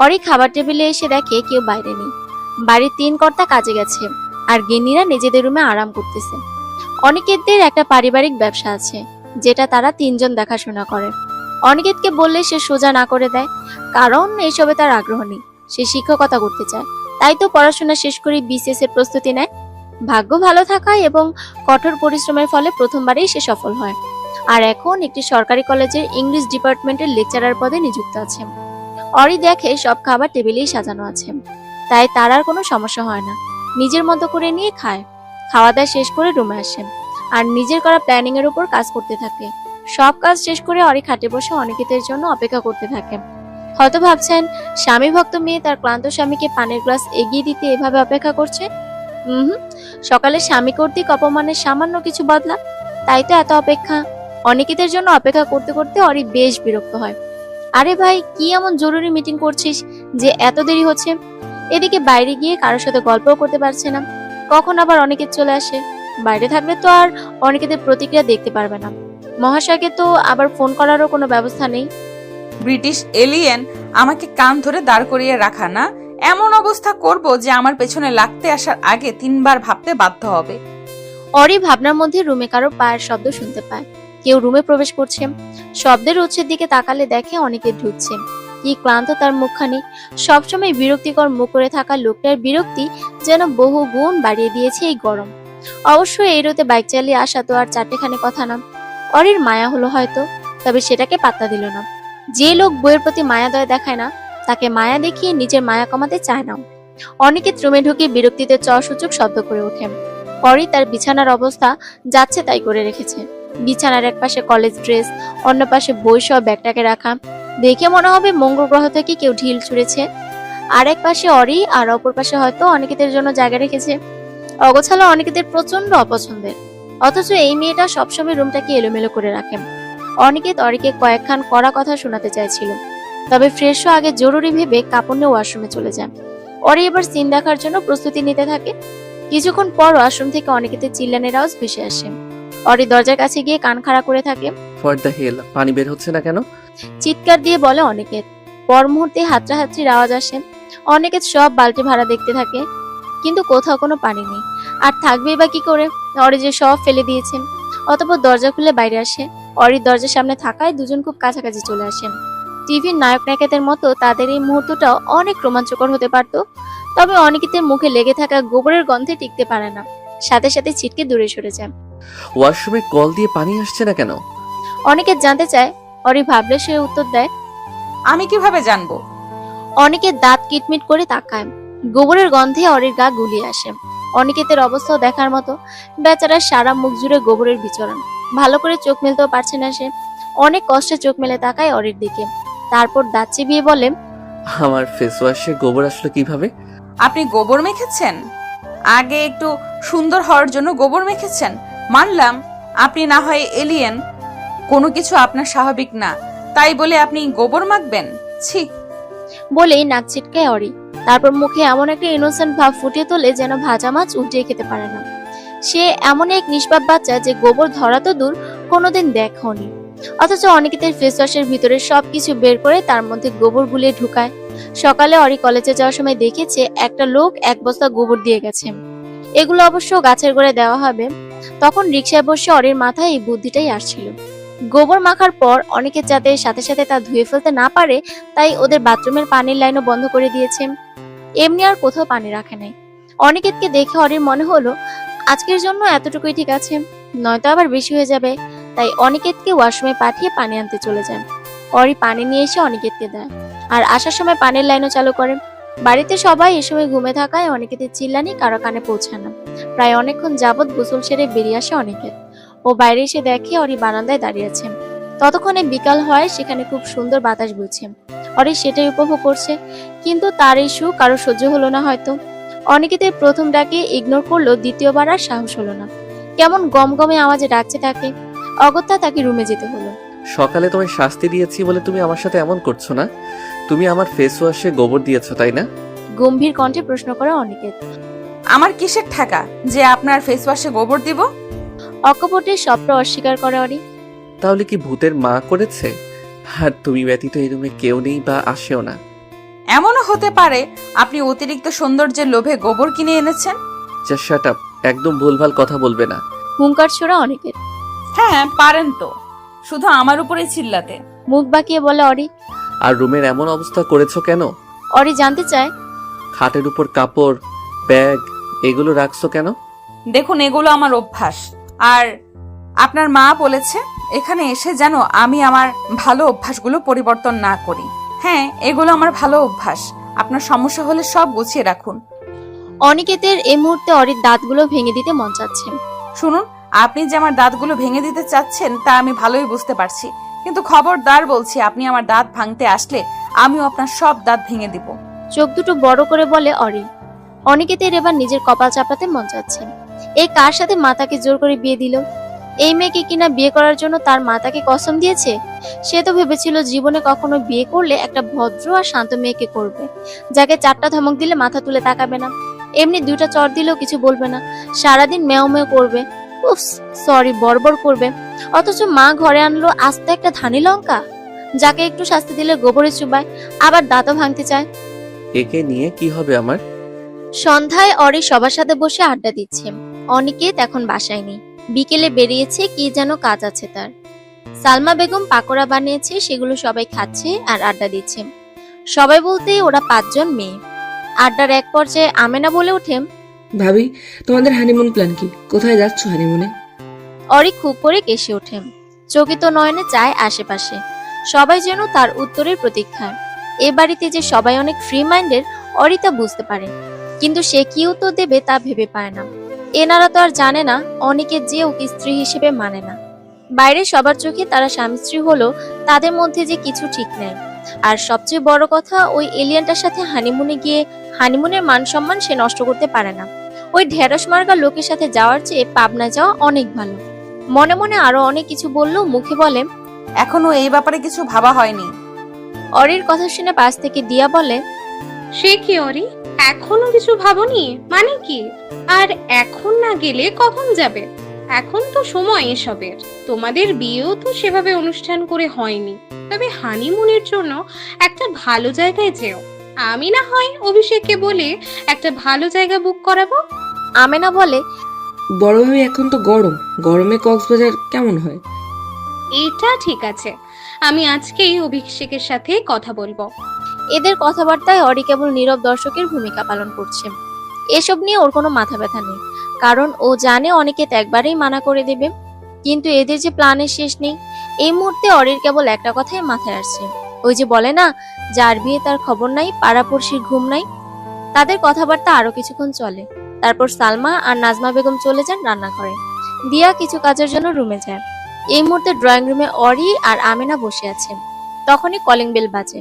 অরি খাবার টেবিলে এসে দেখে কেউ বাইরে নেই। বাড়ির 3 কর্তা কাজে গেছে আর গিন্নিরা নিজেদের রুমে আরাম করতেছে। অনিকেতদের একটা পারিবারিক ব্যবসা আছে, যেটা তারা 3 জন দেখাশোনা করে। অনিকেতকে বললে সে সোজা না করে দেয়, কারণ এসবে তার আগ্রহ নেই। সে শিক্ষকতা করতে চায়, তাই তো পড়াশোনা শেষ করে বিসিএস এর প্রস্তুতি নেয়। ভাগ্য ভালো থাকায় এবং কঠোর পরিশ্রমের ফলে প্রথমবারেই সে সফল হয়। আর এখন একটি সরকারি কলেজের ইংলিশ ডিপার্টমেন্টের লেকচারার পদে নিযুক্ত আছে। অরি দেখে সব খাবার টেবিলেই সাজানো আছে, তাই তার আর কোনো সমস্যা হয় না। নিজের মতো করে নিয়ে খায়। খাওয়া দাওয়া শেষ করে রুমে আসেন আর নিজের করা প্ল্যানিং এর উপর কাজ করতে থাকে। সব কাজ শেষ করে অরি খাটে বসে অনিকেতের জন্য অপেক্ষা করতে থাকে। হয়তো ভাবছেন স্বামী ভক্ত মেয়ে তার ক্লান্ত স্বামীকে পানির গ্লাস এগিয়ে দিতে এভাবে অপেক্ষা করছে। সকালে স্বামী কর্তৃক অপমানের সামান্য কিছু বদলা, তাই তো এত অপেক্ষা। অনিকেতের জন্য অপেক্ষা করতে করতে অরি বেশ বিরক্ত হয়। আরে ভাই, কি এমন জরুরি মিটিং করছিস যে এত দেরি হচ্ছে? এদিকে বাইরে গিয়ে কারোর সাথে গল্পও করতে পারছে না। কখন আবার অনিকেত চলে আসে। বাইরে থাকলে তো আর অনিকেতের প্রতিক্রিয়া দেখতে পারবে না। মহাশয়কে তো আবার ফোন করারও কোনো ব্যবস্থা নেই। ব্রিটিশ এলিয়েন আমাকে কান ধরে দাঁড় করিয়ে রাখা না, এমন অবস্থা করব যে আমার পেছনে লাগতে আসার আগে 3 বার ভাবতে বাধ্য হবে। অরি ভাবনার মধ্যে রুমে কারো পায়ের শব্দ শুনতে পায়। কেউ রুমে প্রবেশ করছে। শব্দের উৎসের দিকে তাকালে দেখে অনিকেত ঢুকছে। কি ক্লান্ত তার মুখখানি। সবসময় বিরক্তিকর মুখ করে থাকা লোকটার বিরক্তি যেন বহু গুণ বাড়িয়ে দিয়েছে এই গরম। অবশ্য এই রোদে বাইক চালিয়ে আসা তো আর চারটেখানি কথা না। অরির মায়া হলো হয়তো, তবে সেটাকে পাত্তা দিল না। যে লোক বইয়ের প্রতি মায়া দয়া দেখায় না, তাকে মায়া দেখিয়ে নিজের মায়া কমাতে চায় না। অনিকেত রুমে ঢুকে বিরক্তিতে সূচক শব্দ করে ওঠে। অরি তার বিছানার অবস্থা যাচ্ছে তাই করে রেখেছে। বিছানার এক পাশে কলেজ ড্রেস, অন্য পাশে বই সহ ব্যাগটাকে রাখা। দেখে মনে হবে মঙ্গল গ্রহ থেকে কেউ ঢিল ছুঁড়েছে। আর এক পাশে অরি, আর অপর পাশে হয়তো অনিকেতের জন্য জায়গা রেখেছে। অগোছালো অনিকেতের প্রচন্ড অপছন্দের, অথচ এই মেয়েটা সবসময় রুমটাকে এলোমেলো করে রাখে। অনিকেত অরিকে কয়েকখান কড়া কথা শোনাতে চাইছিল, তবে ফ্রেশ হওয়া আগে জরুরি ভেবে কাপড় নিয়ে ওয়াশরুমে চলে যায়। অরি এবার সিন দেখার জন্য প্রস্তুতি নিতে থাকে। কিছুক্ষণ পর ওয়াশরুম থেকে অনিকেতের চিল্লানের আওয়াজ ভেসে আসে। অরি দরজার কাছে গিয়ে কান খাড়া করে থাকে। ফর দ্য হেল, পানি বের হচ্ছে না কেন? চিৎকার দিয়ে বলে অনিকেত। পর মুহূর্তে হাতড়াহাতড়ির আওয়াজ আসে। অনিকেত সব বালতি ভাড়া দেখতে থাকে, কিন্তু কোথাও কোনো পানি নেই। আর থাকবেই বা কি করে? অরি যে সব ফেলে দিয়েছেন। অতঃপর দরজা খুলে বাইরে আসে। অরির দরজার সামনে থাকায় দুজন খুব কাছাকাছি চলে আসেন। টিভির নায়ক নায়িকাদের মতো তাদের এই মুহূর্তটাও অনেক রোমাঞ্চকর হতে পারত, তবে অনিকেতের মুখে লেগে থাকা গোবরের গন্ধে টিকতে পারে না। সাথে সাথে ছিটকে দূরে সরে যায়। ওয়াশরুমে কল দিয়ে পানি আসছে না কেন? অনিকেত জানতে চায়। অরি ভাবলে সে উত্তর দেয়, আমি কিভাবে জানবো? অনিকেত দাঁত কিটমিট করে তাকায়। গোবরের গন্ধে অরির গা গুলিয়ে আসে। অনিকেতের অবস্থাও দেখার মতো, বেচারার সারা মুখ জুড়ে গোবরের বিচরণ। ভালো করে চোখ মেলতেও পারছে না সে। অনেক কষ্টে চোখ মেলে তাকায় অরির দিকে, তারপর দাঁত চিবিয়ে বলে, আমার ফেস ওয়াশে গোবর আসলো কিভাবে? আপনি গোবর মেখেছেন? আগে একটু সুন্দর হওয়ার জন্য গোবর মেখেছেন, মানলাম। আপনি না হয় এলিয়েন, কোনো কিছু আপনার স্বাভাবিক না, তাই বলে আপনি গোবর মাখবেন? ছি। বলেই নাক ছিটকায় অরি। তারপর মুখে এমন একটা ইনোসেন্ট ভাব ফুটিয়ে তোলে যেন ভাজা মাছ উল্টিয়ে খেতে পারে না। সে এমন এক নিষ্পাপ বাচ্চা যে গোবর ধরা তো দূর, কোনোদিন দেখনি। অথচ অনিকেতের ফেস ওয়াশের ভিতরে সবকিছু বের করে তার মধ্যে গোবর গুলিয়ে ঢুকায়। সকালে অরি কলেজে যাওয়ার সময় দেখেছে একটা লোক 1 বস্তা গোবর দিয়ে গেছে। এগুলো অবশ্য গাছের গোড়ে দেওয়া হবে। তখন রিকশায় বসে অরির মাথায় এই বুদ্ধিটাই আসছিল। গোবর মাখার পর অনেকে যাতে সাথে সাথে তা ধুয়ে ফেলতে না পারে, তাই ওদের বাথরুমের পানির লাইনও বন্ধ করে দিয়েছে। এমনি আর কোথাও পানি রাখে নাই। অনিকেতকে দেখে অরির মনে হলো আজকের জন্য এতটুকুই ঠিক আছে, নয়তো আবার বেশি হয়ে যাবে। তাই অনিকেতকে ওয়াশরুমে পাঠিয়ে পানি আনতে চলে যায়। অরি পানি নিয়ে এসে অনিকেতকে দেয়, আর আসার সময় পানির লাইনও চালু করে। বাড়িতে সবাই এ সময় ঘুমে থাকায় অনিকেতের চিল্লানি কারো কানে পৌঁছায় না। প্রায় অনেকক্ষণ যাবৎ গোসল সেরে বেরিয়ে আসে অনিকেত। ও বাইরে এসে দেখে অরি বারান্দায় দাঁড়িয়ে আছে। ততক্ষণে বিকাল হয়, সেখানে খুব সুন্দর বাতাস বইছে। অরি সেটাই উপভোগ করছে, কিন্তু তার এই সুখ কারো সহ্য হলো না হয়তো। অনিকেতের প্রথম ডাকে ইগনোর করলো, দ্বিতীয়বার আর সাহস হলো না। কেমন গমগমে আওয়াজে ডাকছে তাকে। অগত্যা তাকে রুমে যেতে হলো। সকালে তোমায় শাস্তি দিয়েছি বলে তুমি আমার সাথে এমন করছো না? তুমি আমার ফেস ওয়াশে গোবর দিয়েছো তাই না? গম্ভীর কণ্ঠে প্রশ্ন করে অনিকেত। আমার কিসের ঠাকা যে আপনার ফেস ওয়াশে গোবর দিব? অকপটে সবটা অস্বীকার করে অরি। তাহলে কি ভূতের মা করেছে? আর তুমি ব্যতীত এই রুমে কেউ নেই বা আসেও না। এমনও হতে পারে আপনি অতিরিক্ত সৌন্দর্যের লোভে গোবর কিনে এনেছেন। জাস্ট শাট আপ, একদম ভুলভাল কথা বলবে না। হুঙ্কার ছোড়া অনিকেত। হ্যাঁ পারেন তো, শুধু আমার উপরে চিল্লাতে। মুখ বাঁকিয়ে বলে অরি। আর রুমের এমন অবস্থা করেছো কেন? অরি জানতে চায়। খাটের উপর কাপড়, ব্যাগ এগুলো রাখছো কেন? দেখুন, এগুলো আমার অভ্যাস, আর আপনার মা বলেছে এখানে এসে যেন আমি আমার ভালো অভ্যাসগুলো পরিবর্তন না করি। হ্যাঁ, এগুলো আমার ভালো অভ্যাস। আপনার সমস্যা হলে সব গুছিয়ে রাখুন। অনিকেতের এই মুহূর্তে অরির দাঁতগুলো ভেঙে দিতে মন চাচ্ছে। শুনুন, আপনি যে আমার দাঁতগুলো ভেঙে দিতে চাচ্ছেন তা আমি ভালোই বুঝতে পারছি, কিন্তু খবরদার বলছি, আপনি আমার দাঁত ভাঙতে আসলে আমিও আপনার সব দাঁত ভেঙে দিব। চোখ দুটো বড় করে বলে অরি। অনিকেতের এবার নিজের কপাল চাপড়াতে মন চাচ্ছে। এই কার সাথে মাতাকে জোর করে বিয়ে দিল? এই মেয়েকে কিনা বিয়ে করার জন্য তার মাতাকে কসম দিয়েছে। সে তো ভেবেছিল জীবনে কখনো বিয়ে করলে একটা ভদ্র আর শান্ত মেয়েকে করবে, যাকে 4টা ধমক দিলে মাথা তুলে তাকাবে না, এমনি 2টা চড় দিলেও কিছু বলবে না, সারাদিন মেও মেও করবে, উফস সরি বর্বর করবে। অথচ মা ঘরে আনলো আস্তে একটা ধানি লঙ্কা, যাকে একটু শাস্তি দিলে গোবরে চুবায়, আবার দাঁতও ভাঙতে চায়। একে নিয়ে কি হবে আমার? সন্ধ্যায় অরি সবার সাথে বসে আড্ডা দিচ্ছে। অনিকেত এখন বাসায় নেই, বিকেলে বেরিয়েছে, কি যেন কাজ আছে তার। সালমা বেগম পাকোড়া বানিয়েছে, সেগুলো সবাই খাচ্ছে আর আড্ডা দিচ্ছে। সবাই বলতে ওরা 5 জন মেয়ে। আড্ডার এক পর্যায়ে আমেনা বলে ওঠে, ভাবি, তোমাদের হানিমুন প্ল্যান কি? কোথায় যাচ্ছ হানিমুনে? অরি খুব করে কেসে ওঠে, চকিত নয়নে চায় আশেপাশে। সবাই যেন তার উত্তরের প্রতীক্ষায়। এ বাড়িতে যে সবাই অনেক ফ্রি মাইন্ডের অরি তা বুঝতে পারে, কিন্তু সে কি উত্তর দেবে তা ভেবে পায় না। এনারা তো আর জানে না অনিকেত যে ওকে স্ত্রী হিসেবে মানে না। বাইরে সবার চোখে তারা স্বামী স্ত্রী হলো, তাদের মধ্যে যে কিছু ঠিক নেই। আর সবচেয়ে বড় কথা, ওই এলিয়েনটার সাথে হানিমুনে গিয়ে হানিমুনের মান সম্মান সে নষ্ট করতে পারে না। ওই ঢেঁড়স মার্কা লোকের সাথে যাওয়ার চেয়ে পাবনা যাওয়া অনেক ভালো। মনে মনে আরো অনেক কিছু বললেও মুখে বলে, এখনো এই ব্যাপারে কিছু ভাবা হয়নি। অরির কথা শুনে পাশ থেকে দিয়া বলে, সে কি অরি, এখনো কিছু ভাবনি? মানে কি? আর এখন না গেলে কখন যাবে? এখন তো সময় এসবের। তোমাদের বিয়েও তো সেভাবে অনুষ্ঠান করে হয়নি। তবে হানিমুনের জন্য একটা ভালো জায়গায় যেও। আমি না হয় অভিষেককে বলে একটা ভালো জায়গা বুক করাবো। আমেনা বলে, বড় ভাবি, এখন তো গরম, গরমে কক্সবাজার কেমন হয়? এটা ঠিক আছে, আমি আজকেই অভিষেকের সাথে কথা বলবো। এদের কথাবার্তায় অরি কেবল নীরব দর্শকের ভূমিকা পালন করছে। এসব নিয়ে ওর কোনো মাথা ব্যথা নেই, কারণ ও জানে অনিকেত একবারেই মানা করে দেবে। কিন্তু এদের যে প্ল্যানের শেষ নেই। এই মুহূর্তে অরির কেবল একটা কথাই মাথায় আসছে, ওই যে বলে না, যার বিয়ে তার খবর নাই, পাড়াপড়শির ঘুম নাই। তাদের কথাবার্তা আরো কিছুক্ষণ চলে। তারপর সালমা আর নাজমা বেগম চলে যান রান্নাঘরে। দিয়া কিছু কাজের জন্য রুমে যায়। এই মুহূর্তে ড্রয়িং রুমে অরি আর আমেনা বসে আছে। তখনই কলিং বেল বাজে।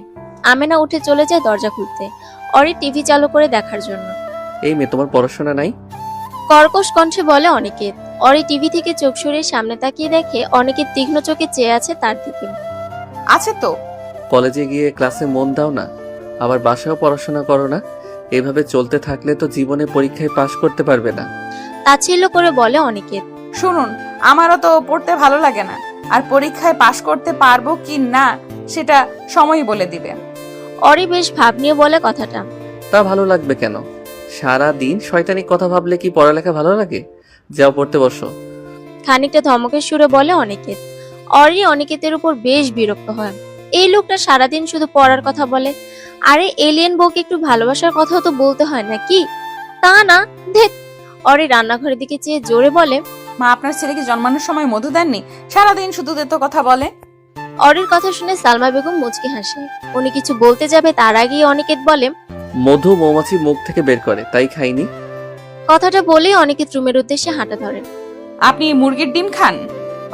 আমেনা উঠে চলে যায় দরজা খুলতে, অরি টিভি চালু করে দেখার জন্য। এই মেয়ে, তোমার পড়াশোনা নাই? কর্কশ কণ্ঠে বলে অনিকেত। অরি টিভি থেকে চোখ সরিয়ে সামনে তাকিয়ে দেখে অনিকেত তীক্ষ্ণ চোখে চেয়ে আছে তার দিকে। আছে তো। কলেজে গিয়ে ক্লাসে মন দাও না, আবার বাসায়ও পড়াশোনা করো না। এভাবে চলতে থাকলে তো জীবনে পরীক্ষায় পাশ করতে পারবে না। তাচ্ছিল্য করে বলে অনিকেত। শুনুন, আমারও তো পড়তে ভালো লাগে না, আর পরীক্ষায় পাশ করতে পারবো কি না সেটা সময়ই বলে দিবে। অরি বেশ ভাব নিয়ে বলে কথাটা। তা ভালো লাগবে কেন? সারা দিন শয়তানি কথা ভাবলে কি পড়ালেখা ভালো লাগে? যাও পড়তে বসো। খানিকটা ধমকের সুরে বলে অনিকেত। অরি অনিকেতের উপর বেশ বিরক্ত হয়। এই লোকটা সারাদিন শুধু পড়ার কথা বলে। আরে এলিয়েন বউকে একটু ভালোবাসার কথাও তো বলতে হয় নাকি? তা না, ধেৎ। অরি রান্নাঘরের দিকে চেয়ে জোরে বলে, মা আপনার ছেলেকে জন্মানোর সময় মধু দেননি? সারাদিন শুধু তেতো কথা বলে। অরির কথা শুনে সালমা বেগম মুচকি হাসে। উনি কিছু বলতে যাবে তার আগেই অনিকেত বলে, মধু মৌমাছি মুখ থেকে বের করে, তাই খাইনি। কথাটা বলেই অনিকেত রুমের উদ্দেশ্যে হাঁটা ধরেন। আপনি মুরগির ডিম খান?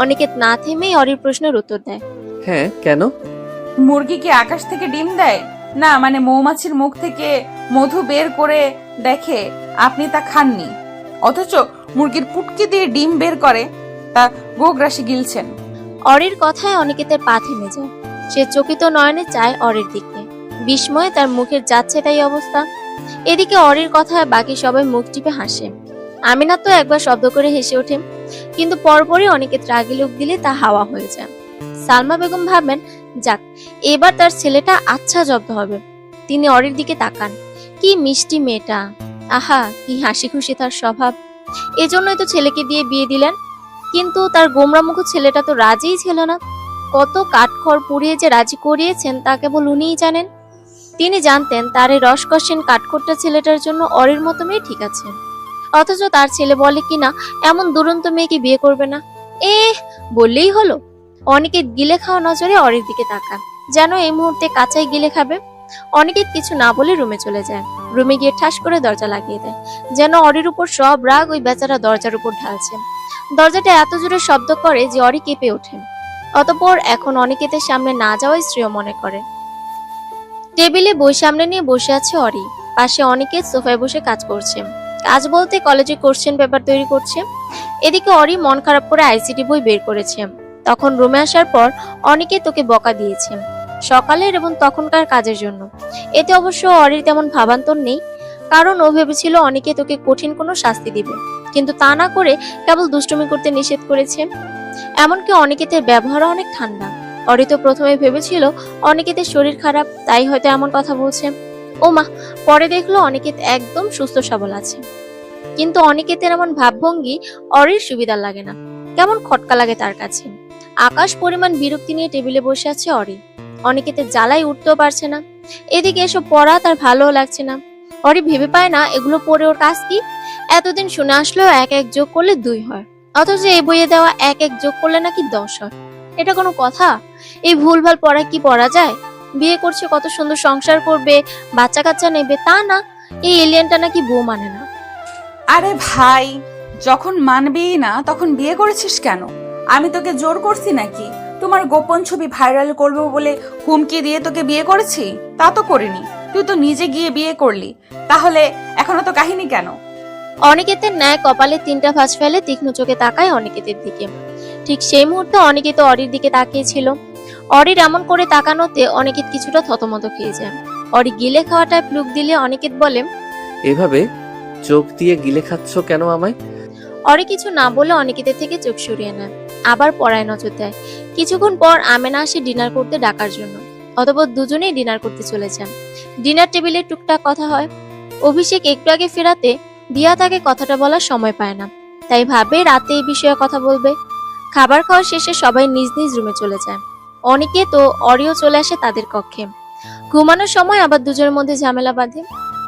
অনিকেত না থেমেই অরির প্রশ্নের উত্তর দেয়। হ্যাঁ, কেন? মুরগি কি আকাশ থেকে ডিম দেয়? না, মানে মৌমাছির মুখ থেকে মধু বের করে দেখে আপনি তা খাননি, অথচ মুরগির পুটকি দিয়ে ডিম বের করে তা গোগ্রাসে গিলছেন। অরির কথায় অনিকেতের পা থেমে যায়। সে চকিত নয়নে চায় অরির দিকে। বিস্ময়ে তার মুখের যাচ্ছে তাই অবস্থা। এদিকে অরির কথায় বাকি সবাই মুখ টিপে হাসে। আমিনা তো একবার শব্দ করে হেসে ওঠে, কিন্তু পরপরই অনিকেত রাগি লোক দিলে তা হাওয়া হয়ে যায়। সালমা বেগম ভাবেন, যাক, এবার তার ছেলেটা আচ্ছা জব্দ হবে। তিনি অরির দিকে তাকান। কি মিষ্টি মেয়েটা, আহা কি হাসি খুশি তার স্বভাব। এজন্যই তো ছেলেকে দিয়ে বিয়ে দিলেন। কিন্তু তার গোমরামুখ ছেলেটা তো রাজিই ছিল না। কত কাঠখড় পুড়িয়ে যে রাজি করিয়েছেন তা কেবল উনিই জানেন। তিনি জানতেন তার এই রসকসীন কাঠখোট্টা ছেলেটার জন্য অরির মতো মেয়ে ঠিক আছে, অথচ তার ছেলে বলে কিনা এমন দুরন্ত মেয়েকে বিয়ে করবে না। বললেই হলো। অনিকেত গিলে খাওয়া নজরে অরির দিকে তাকান, যেন এই মুহূর্তে কাঁচাই গিলে খাবে। অনিকেত কিছু না বলে রুমে চলে যায়। রুমে গিয়ে ঠাস করে দরজা লাগিয়ে দেয়, যেন অরির উপর সব রাগ ওই বেচারা দরজার উপর ঢালছে। দরজাটা এত জোরে শব্দ করে যে অরি কেঁপে ওঠে। অতঃপর এখন অনিকেতের সামনে না যাওয়াই শ্রেয় মনে করে। টেবিলে বই সামনে নিয়ে বসে আছে অরি। পাশে অনিকেত সোফায় বসে কাজ করছে। কাজ বলতে কলেজে কোশ্চেন পেপার তৈরি করছে। এদিকে অরি মন খারাপ করে আইসিটি বই বের করেছে। তখন রুমে আসার পর অনিকেত তোকে বকা দিয়েছে সকালের এবং তখনকার কাজের জন্য। এতে অবশ্য অরির তেমন ভাবান্তর নেই, কারণ ও ভেবেছিল অনিকেত তোকে কঠিন কোনো শাস্তি দিবে, কিন্তু তা না করে কেবল দুষ্টুমি করতে নিষেধ করেছে। এমনকি অনিকেতের ব্যবহার অনেক ঠান্ডা। অরি তো প্রথমে ভেবেছিল অনিকেতের শরীর খারাপ, তাই হয়তো এমন কথা বলছে। ও মা, পরে দেখলো অনিকেত একদম সুস্থ সবল আছে। কিন্তু অনিকেতের এমন ভাবভঙ্গি অরির সুবিধা লাগে না, কেমন খটকা লাগে তার কাছে। আকাশ পরিমাণ বিরক্তি নিয়ে টেবিলে বসে আছে অরি। অনিকেতের জ্বালায় উঠতেও পারছে না। এদিকে এসব পড়া তার ভালো লাগছে না। অরি ভেবে পায় না এগুলো পড়ে ওর কাজ কি। এতদিন শুনে আসলেও 1 1 যোগ করলে 2 হয়, অথচ এই বইয়ে দেওয়া 1 1 যোগ করলে নাকি 10 হয়। এটা কোনো কথা? এই ভুলভাল পড়া কি পড়া যায়? বিয়ে করছে, কত সুন্দর সংসার করবে, বাচ্চা কাচ্চা নেবে, তা না, এই এলিয়েনটা নাকি বউ মানে না। আরে ভাই, যখন মানবেই না তখন বিয়ে করেছিস কেন? আমি তোকে জোর করছি নাকি? তোমার গোপন ছবি ভাইরাল করবো বলে হুমকি দিয়ে তোকে বিয়ে করেছি? তা তো করিনি, তুই তো নিজে গিয়ে বিয়ে করলি। তাহলে এখনো তো কাহিনী কেন? অনিকেতের ন্যায় কপালে 3টা ভাঁজ ফেলে তীক্ষ্ণ চোখে তাকায় অনিকেতের দিকে। ঠিক সেই মুহূর্তে অনিকেত অরির দিকে তাকিয়েছিল। অরির এমন করে তাকানোতে অনিকেত কিছুটা থতমত খেয়ে যায়। অরি গিলে খাওয়াটায় প্লুক দিলে অনিকেত বলে, এভাবে চোখ দিয়ে গিলে খাচ্ছ কেন আমায়? অরি কিছু না বলে অনিকেতের থেকে চোখ সরিয়ে নেয়, আবার পড়ায় নজর দেয়। কিছুক্ষণ পর আমেনা আসে ডিনার করতে ডাকার জন্য। অতঃপর দুজনেই ডিনার করতে চলে যান। ডিনার টেবিলে টুকটাক কথা হয়। অভিষেক একটু আগে ফেরাতে দিয়া তাকে কথাটা বলার সময় পায় না, তাই ভাবে রাতে এই বিষয়ে কথা বলবে। খাবার খাওয়া শেষে সবাই নিজ নিজ রুমে চলে যায়। অনিকেত ও অরিও চলে আসে তাদের কক্ষে। ঘুমানোর সময় আবার দুজনের মধ্যে ঝামেলা বাঁধে।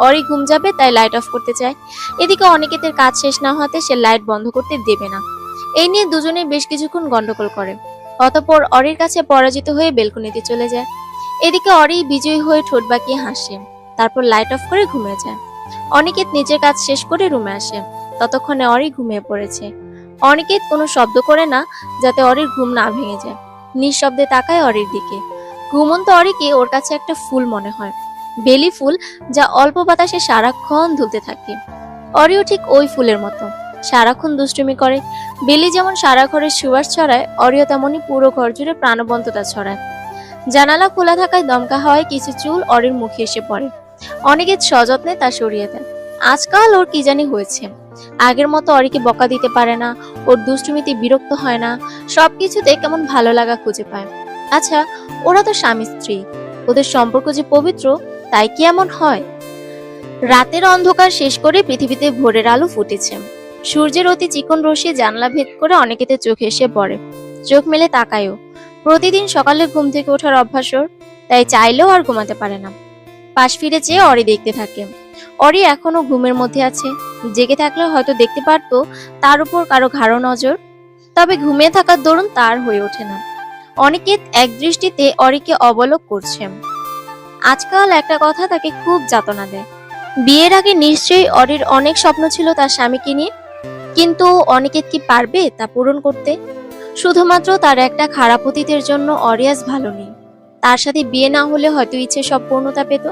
অরি ঘুম যাবে তাই লাইট অফ করতে চায়। এদিকে অনিকেতের কাজ শেষ না হতে সে লাইট বন্ধ করতে দেবে না। এই নিয়ে দুজনেই বেশ কিছুক্ষণ গন্ডগোল করে। অতঃপর অরির কাছে পরাজিত হয়ে বেলকনিতে চলে যায়। এদিকে অরি বিজয়ী হয়ে ঠোঁট বাঁকিয়ে হাসে, তারপর লাইট অফ করে ঘুমিয়ে যায়। অনিকেত নিজের কাজ শেষ করে রুমে আসে। ততক্ষণে অরি ঘুমিয়ে পড়েছে। অনিকেত কোনো শব্দ করে না, যাতে অরির ঘুম না ভেঙে যায়। নিঃশব্দে তাকায় অরির দিকে। ঘুমন্ত অরিকে ওর কাছে একটা ফুল মনে হয়, বেলি ফুল, যা অল্প বাতাসে সারাক্ষণ ধুলতে থাকে। অরিও ঠিক ওই ফুলের মতো, সারাক্ষণ দুষ্টুমি করে। বেলি যেমন সারা ঘরে সুবাস ছড়ায়, অরিও তেমনই পুরো ঘর জুড়ে প্রাণবন্ততা ছড়ায়। জানালা খোলা থাকায় দমকা হাওয়ায় কিছু চুল অরির মুখে এসে পড়ে। অনিকেত সযত্নে তা সরিয়ে দেয়। আজকাল ওর কি জানি হয়েছে, আগের মতো অরিকে বকা দিতে পারে না, ওর দুষ্টুমিতে বিরক্ত হয় না, সবকিছুতে কেমন ভালো লাগা খুঁজে পায়। আচ্ছা, ওরা তো স্বামী স্ত্রী, ওদের সম্পর্ক যে পবিত্র, তাই কি এমন হয়? রাতের অন্ধকার শেষ করে পৃথিবীতে ভোরের আলো ফুটেছে। সূর্যের অতি চিকন রশ্মি জানলা ভেদ করে অনেকেতে চোখে এসে পড়ে। চোখ মেলে তাকায়ও। প্রতিদিন সকালে ঘুম থেকে ওঠার অভ্যাস ওর, তাই চাইলেও আর ঘুমাতে পারে না। পাশ ফিরে চেয়ে অরি দেখতে থাকে। অরি এখনো ঘুমের মধ্যে আছে, জেগে থাকলে হয়তো দেখতে পারতো তার উপর কারো ঘাড়ো নজর, তবে ঘুমিয়ে থাকার দরুন তার হয়ে ওঠে না। অনিকেত এক দৃষ্টিতে অরিকে অবলোক করছে। আজকাল একটা কথা তাকে খুব যাতনা দেয়। বিয়ের আগে নিশ্চয়ই অরির অনেক স্বপ্ন ছিল তার স্বামীকে নিয়ে, কিন্তু অনিকেত কি পারবে তা পূরণ করতে? শুধুমাত্র তার একটা খারাপ অতীতের জন্য অরি আজ ভালো নেই। তার সাথে বিয়ে না হলে হয়তো ইচ্ছে সব পূর্ণতা পেত।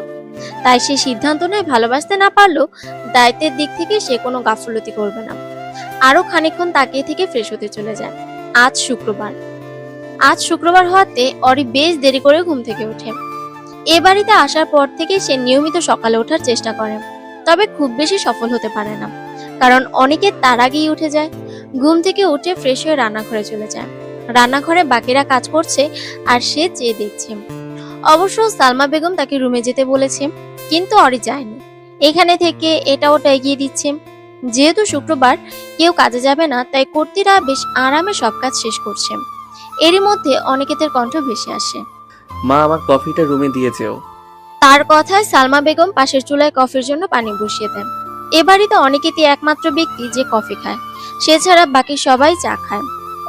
তাই সে সিদ্ধান্ত নেয় ভালোবাসতে না পারলেও দায়িত্বের দিক থেকে সে কোনো গাফলতি করবে না। আরো খানিকক্ষণ তাকিয়ে থেকে ফ্রেশ হতে চলে যায়। আজ শুক্রবার হওয়াতে অরি বেশ দেরি করে ঘুম থেকে ওঠে। এ বাড়িতে আসার পর থেকে সে নিয়মিত সকালে ওঠার চেষ্টা করে, তবে খুব বেশি সফল হতে পারে না, কারণ অনেকে তার আগেই উঠে যায়। ঘুম থেকে উঠে ফ্রেশ হয়ে রান্নাঘরে চলে যায়। রান্নাঘরে বাকিরা কাজ করছে আর সে চেয়ে দেখছে। অবশ্য সালমা বেগম তাকে রুমে যেতে বলেছে, কিন্তু অরি যায়নি। এখানে থেকে এটা ওটা এগিয়ে দিচ্ছে। যেহেতু শুক্রবার কেউ কাজে যাবে না, তাই কর্ত্রীরা বেশ আরামে সব কাজ শেষ করছে। এরই মধ্যে অনিকেতের কণ্ঠ ভেসে আসে। মা, আমার কফিটা রুমে দিয়ে যেও। তার কথায় সালমা বেগম পাশের চুলায় কফির জন্য পানি বসিয়ে দেন। এ বাড়িতে অনিকেতই একমাত্র ব্যক্তি যে কফি খায়, সে ছাড়া বাকি সবাই চা খায়।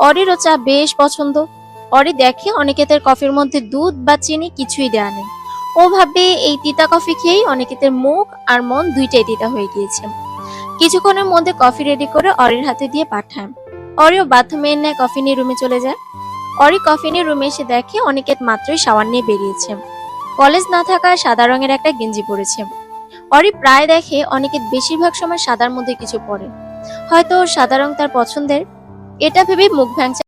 অরিরও চা বেশ পছন্দ। অরি দেখে অনিকেতের কফির মধ্যে দুধ বা চিনি কিছুই দেয়া নেই। ও ভাবে এই তিতা কফি খেয়েই অনিকেতের মুখ আর মন দুইটাই তিতা হয়ে গিয়েছে। কিছুক্ষণের মধ্যে কফি রেডি করে অরির হাতে দিয়ে পাঠায়। অরিও বাধ্য মেয়ের ন্যায় কফি নিয়ে রুমে চলে যায়। অরি কফি নিয়ে রুমে এসে দেখে অনিকেত মাত্রই শাওয়ার নিয়ে বেরিয়েছে। কলেজ না থাকায় সাদা রঙের একটা গেঞ্জি পরেছে। অরি প্রায় দেখে অনিকেত বেশিরভাগ সময় সাদার মধ্যে কিছু পরে, হয়তো সাদা রং তার পছন্দের। এটা ভেবে মুখ ভাঙছে